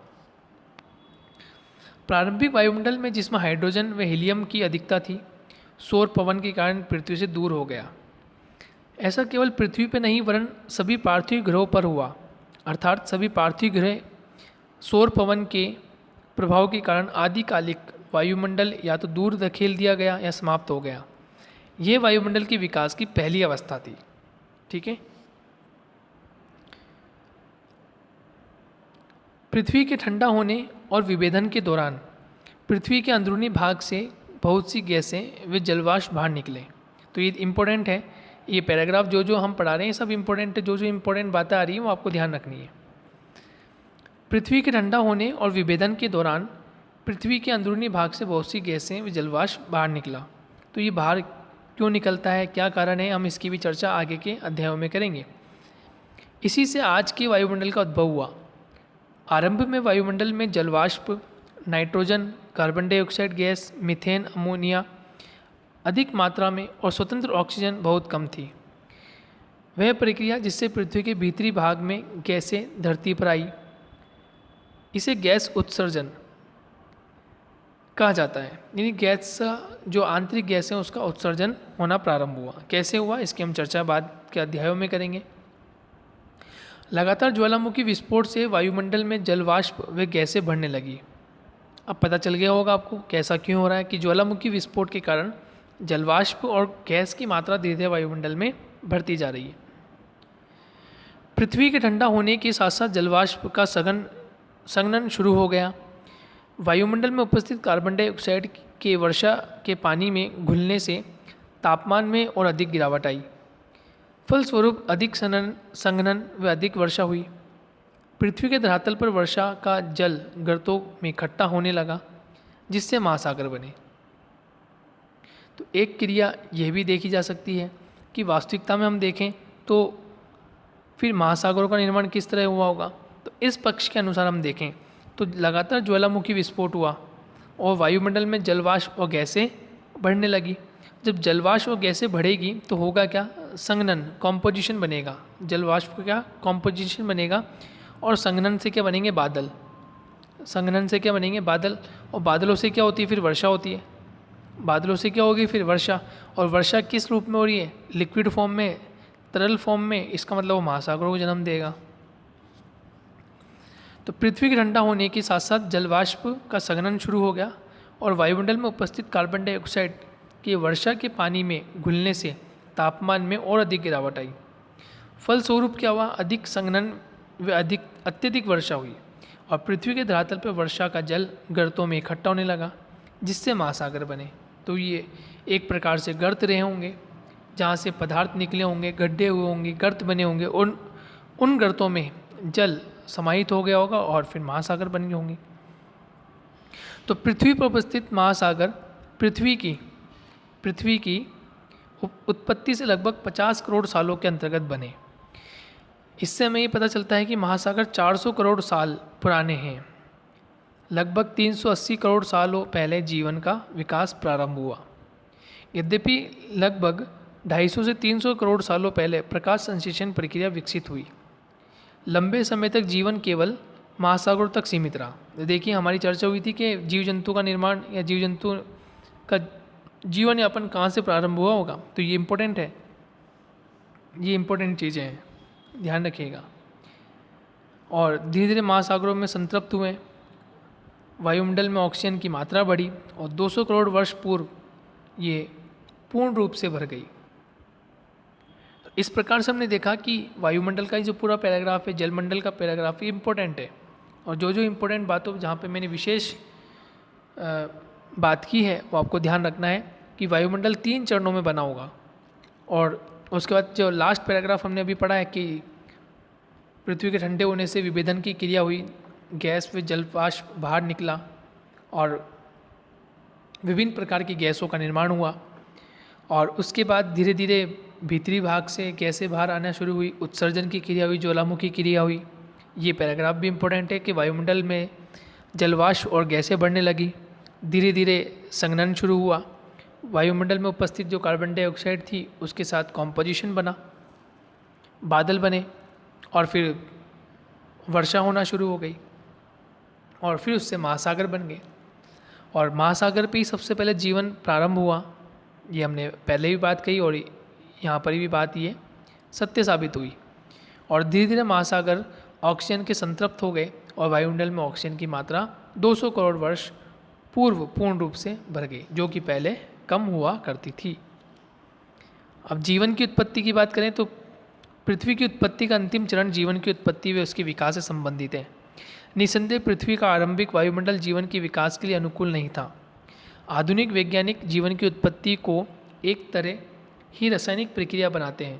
प्रारंभिक वायुमंडल में जिसमें हाइड्रोजन व हीलियम की अधिकता थी, सौर पवन के कारण पृथ्वी से दूर हो गया। ऐसा केवल पृथ्वी पर नहीं वरन सभी पार्थिव ग्रहों पर हुआ, अर्थात सभी पार्थिव ग्रह सौर पवन के प्रभाव के कारण आदिकालिक वायुमंडल या तो दूर धकेल दिया गया या समाप्त हो गया। यह वायुमंडल के विकास की पहली अवस्था थी। ठीक है। पृथ्वी के ठंडा होने और विभेदन के दौरान पृथ्वी के अंदरूनी भाग से बहुत सी गैसें व जलवाष्प बाहर निकले। तो ये इम्पोर्टेंट है, ये पैराग्राफ जो जो हम पढ़ा रहे हैं सब इम्पोर्टेंट है, जो जो इम्पोर्टेंट बातें आ रही हैं वो आपको ध्यान रखनी है। पृथ्वी के ठंडा होने और विभेदन के दौरान पृथ्वी के अंदरूनी भाग से बहुत सी गैसें व जलवाष्प बाहर निकला। तो ये बाहर क्यों निकलता है, क्या कारण है, हम इसकी भी चर्चा आगे के अध्यायों में करेंगे। इसी से आज के वायुमंडल का उद्भव हुआ। आरंभ में वायुमंडल में जलवाष्प, nitrogen, carbon dioxide gas, methane, ammonia अधिक मात्रा में और स्वतंत्र ऑक्सीजन बहुत कम थी। वह प्रक्रिया जिससे पृथ्वी के भीतरी भाग में गैसें धरती पर आई, इसे गैस उत्सर्जन कहा जाता है। यानी गैस जो आंतरिक गैस है उसका उत्सर्जन होना प्रारंभ हुआ। कैसे हुआ इसकी हम चर्चा बाद के अध्यायों में करेंगे। लगातार ज्वालामुखी विस्फोट से वायुमंडल में जलवाष्प व गैसें बढ़ने लगी। अब पता चल गया होगा आपको कैसा क्यों हो रहा है कि ज्वालामुखी विस्फोट के कारण जलवाष्प और गैस की मात्रा धीरे धीरे वायुमंडल में बढ़ती जा रही है। पृथ्वी के ठंडा होने के साथ साथ जलवाष्प का संघनन शुरू हो गया। वायुमंडल में उपस्थित कार्बन डाइऑक्साइड के वर्षा के पानी में घुलने से तापमान में और अधिक गिरावट आई। फलस्वरूप अधिक संघनन व अधिक वर्षा हुई। पृथ्वी के धरातल पर वर्षा का जल गर्तों में इकट्ठा होने लगा, जिससे महासागर बने। तो एक क्रिया यह भी देखी जा सकती है कि वास्तविकता में हम देखें तो फिर महासागरों का निर्माण किस तरह हुआ होगा। तो इस पक्ष के अनुसार हम देखें तो लगातार ज्वालामुखी विस्फोट हुआ और वायुमंडल में जलवाष्प और गैसें बढ़ने लगी। जब जलवाष्प और गैसें बढ़ेगी तो होगा क्या, संघनन, कॉम्पोजिशन बनेगा। जलवाष्प का क्या कॉम्पोजिशन बनेगा और संघनन से क्या बनेंगे, बादल। संघनन से क्या बनेंगे, बादल। और बादलों से क्या होती है, फिर वर्षा होती है। बादलों से क्या होगी फिर वर्षा, और वर्षा किस रूप में हो रही है, लिक्विड फॉर्म में, तरल फॉर्म में, इसका मतलब वो महासागरों को जन्म देगा। तो पृथ्वी के ठंडा होने के साथ साथ जलवाष्प का संघनन शुरू हो गया और वायुमंडल में उपस्थित कार्बन डाइऑक्साइड के वर्षा के पानी में घुलने से तापमान में और अधिक गिरावट आई। फलस्वरूप क्या हुआ, अधिक संघनन व अत्यधिक वर्षा हुई और पृथ्वी के धरातल पर वर्षा का जल गर्तों में इकट्ठा होने लगा, जिससे महासागर बने। तो ये एक प्रकार से गर्त रहे होंगे जहाँ से पदार्थ निकले होंगे, गड्ढे हुए होंगे, गर्त बने होंगे, उन गर्तों में जल समाहित हो गया होगा और फिर महासागर बन गए होंगे। तो पृथ्वी पर उपस्थित महासागर पृथ्वी की उत्पत्ति से लगभग 50 करोड़ सालों के अंतर्गत बने। इससे हमें ये पता चलता है कि महासागर 400 करोड़ साल पुराने हैं। लगभग 380 करोड़ सालों पहले जीवन का विकास प्रारंभ हुआ। यद्यपि लगभग 250 से 300 करोड़ सालों पहले प्रकाश संश्लेषण प्रक्रिया विकसित हुई। लंबे समय तक जीवन केवल महासागरों तक सीमित रहा। देखिए हमारी चर्चा हुई थी कि जीव जंतु का निर्माण या जीव जंतु का जीवन यापन कहाँ से प्रारंभ हुआ होगा, तो ये इम्पोर्टेंट है, ये इम्पोर्टेंट चीज़ें हैं, ध्यान रखिएगा। और धीरे धीरे महासागरों में संतृप्त हुए, वायुमंडल में ऑक्सीजन की मात्रा बढ़ी और 200 करोड़ वर्ष पूर्व ये पूर्ण रूप से भर गई। तो इस प्रकार से हमने देखा कि वायुमंडल का जो पूरा पैराग्राफ है, जलमंडल का पैराग्राफ, ये इम्पोर्टेंट है। और जो जो इम्पोर्टेंट बातों जहाँ पे मैंने विशेष बात की है वो आपको ध्यान रखना है कि वायुमंडल 3 चरणों में बना होगा। और उसके बाद जो लास्ट पैराग्राफ हमने अभी पढ़ा है कि पृथ्वी के ठंडे होने से विभेदन की क्रिया हुई, गैस व जलवाष्प बाहर निकला और विभिन्न प्रकार की गैसों का निर्माण हुआ। और उसके बाद धीरे धीरे भीतरी भाग से गैसें बाहर आना शुरू हुई, उत्सर्जन की क्रिया हुई, ज्वालामुखी क्रिया हुई। ये पैराग्राफ भी इम्पोर्टेंट है कि वायुमंडल में जलवाष्प और गैसें बढ़ने लगी, धीरे धीरे संघनन शुरू हुआ, वायुमंडल में उपस्थित जो कार्बन डाइऑक्साइड थी उसके साथ कॉम्पोजिशन बना, बादल बने और फिर वर्षा होना शुरू हो गई और फिर उससे महासागर बन गए। और महासागर पे ही सबसे पहले जीवन प्रारंभ हुआ, ये हमने पहले भी बात कही और यहाँ पर भी बात ये सत्य साबित हुई। और धीरे धीरे महासागर ऑक्सीजन के संतृप्त हो गए और वायुमंडल में ऑक्सीजन की मात्रा 200 करोड़ वर्ष पूर्व पूर्ण रूप से भर गई, जो कि पहले कम हुआ करती थी। अब जीवन की उत्पत्ति की बात करें तो पृथ्वी की उत्पत्ति का अंतिम चरण जीवन की उत्पत्ति व उसके विकास से संबंधित है। निसंदेह पृथ्वी का आरंभिक वायुमंडल जीवन के विकास के लिए अनुकूल नहीं था। आधुनिक वैज्ञानिक जीवन की उत्पत्ति को एक तरह ही रासायनिक प्रक्रिया बनाते हैं,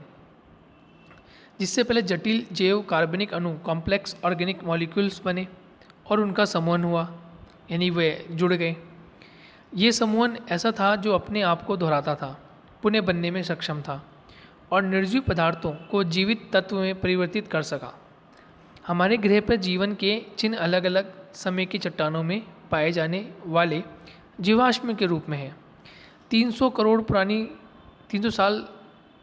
जिससे पहले जटिल जैव कार्बनिक अणु कॉम्प्लेक्स ऑर्गेनिक मॉलिक्यूल्स बने और उनका समूहन हुआ, यानी वे जुड़ गए। ये समूहन ऐसा था जो अपने आप को दोहराता था, पुनः बनने में सक्षम था और निर्जीव पदार्थों को जीवित तत्व में परिवर्तित कर सका। हमारे ग्रह पर जीवन के चिन्ह अलग अलग समय की चट्टानों में पाए जाने वाले जीवाश्म के रूप में है। 300 साल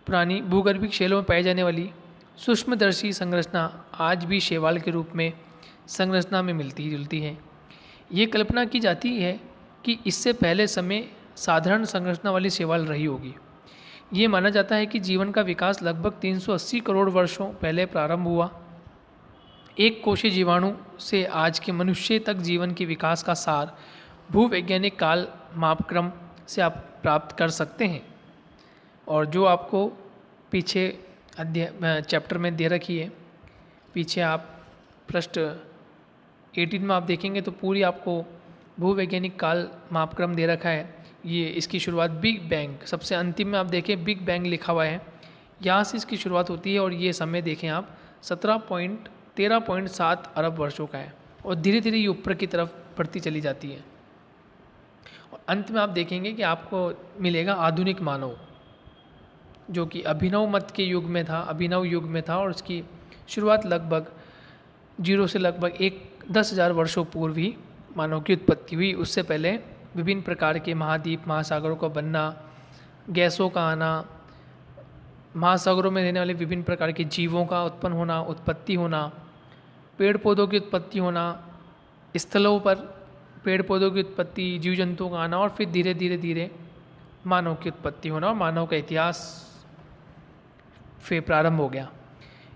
पुरानी भूगर्भिक शैलों में पाई जाने वाली सूक्ष्मदर्शी संरचना आज भी शैवाल के रूप में संरचना में मिलती जुलती है। ये कल्पना की जाती है कि इससे पहले समय साधारण संरचना वाली शैवाल रही होगी। ये माना जाता है कि जीवन का विकास लगभग 380 करोड़ वर्षों पहले प्रारंभ हुआ। एक कोशीय जीवाणु से आज के मनुष्य तक जीवन के विकास का सार भूवैज्ञानिक काल मापक्रम से आप प्राप्त कर सकते हैं। और जो आपको पीछे चैप्टर में दे रखी है, पीछे आप पृष्ठ 18 में आप देखेंगे तो पूरी आपको भूवैज्ञानिक काल मापक्रम दे रखा है। ये इसकी शुरुआत बिग बैंग, सबसे अंतिम में आप देखें बिग बैंग लिखा हुआ है, यहाँ से इसकी शुरुआत होती है और ये समय देखें आप 13.7 अरब वर्षों का है और धीरे धीरे ये ऊपर की तरफ बढ़ती चली जाती है। और अंत में आप देखेंगे कि आपको मिलेगा आधुनिक मानव, जो कि अभिनव मत के युग में था, अभिनव युग में था और उसकी शुरुआत लगभग 0 से लगभग 10,000 वर्षों पूर्व ही मानव की उत्पत्ति हुई। उससे पहले विभिन्न प्रकार के महाद्वीप, महासागरों का बनना, गैसों का आना, महासागरों में रहने वाले विभिन्न प्रकार के जीवों का उत्पन्न होना, उत्पत्ति होना, पेड़ पौधों की उत्पत्ति होना, स्थलों पर पेड़ पौधों की उत्पत्ति, जीव जंतुओं का आना और फिर धीरे धीरे मानव की उत्पत्ति होना और मानव का इतिहास फिर प्रारंभ हो गया।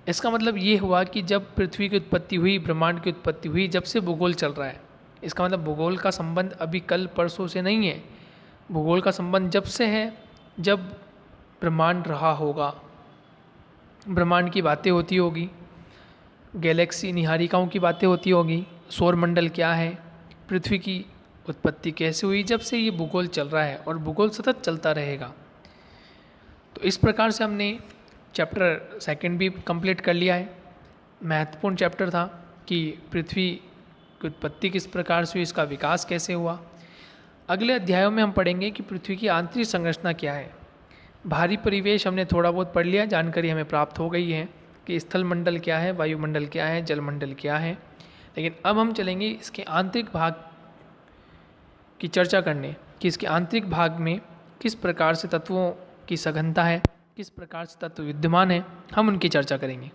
इसका मतलब ये हुआ कि जब पृथ्वी की उत्पत्ति हुई, ब्रह्मांड की उत्पत्ति हुई, जब से भूगोल चल रहा है। इसका मतलब भूगोल का संबंध अभी कल परसों से नहीं है। भूगोल का संबंध जब से है जब ब्रह्मांड रहा होगा, ब्रह्मांड की बातें होती होगी, गैलेक्सी निहारिकाओं की बातें होती होगी, सौरमंडल क्या है, पृथ्वी की उत्पत्ति कैसे हुई, जब से ये भूगोल चल रहा है और भूगोल सतत चलता रहेगा। तो इस प्रकार से हमने चैप्टर सेकंड भी कंप्लीट कर लिया है। महत्वपूर्ण चैप्टर था कि पृथ्वी की उत्पत्ति किस प्रकार से हुई, इसका विकास कैसे हुआ। अगले अध्यायों में हम पढ़ेंगे कि पृथ्वी की आंतरिक संरचना क्या है। बाहरी परिवेश हमने थोड़ा बहुत पढ़ लिया, जानकारी हमें प्राप्त हो गई है कि स्थल मंडल क्या है, वायुमंडल क्या है, जलमंडल क्या है। लेकिन अब हम चलेंगे इसके आंतरिक भाग की चर्चा करने कि इसके आंतरिक भाग में किस प्रकार से तत्वों की सघनता है, किस प्रकार से तत्व विद्यमान है, हम उनकी चर्चा करेंगे।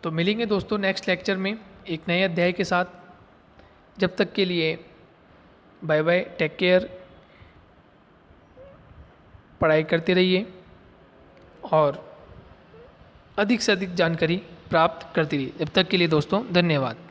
तो मिलेंगे दोस्तों नेक्स्ट लेक्चर में एक नए अध्याय के साथ। जब तक के लिए बाय बाय, टेक केयर, पढ़ाई करते रहिए और अधिक से अधिक जानकारी प्राप्त करती रहिए। जब तक के लिए दोस्तों धन्यवाद।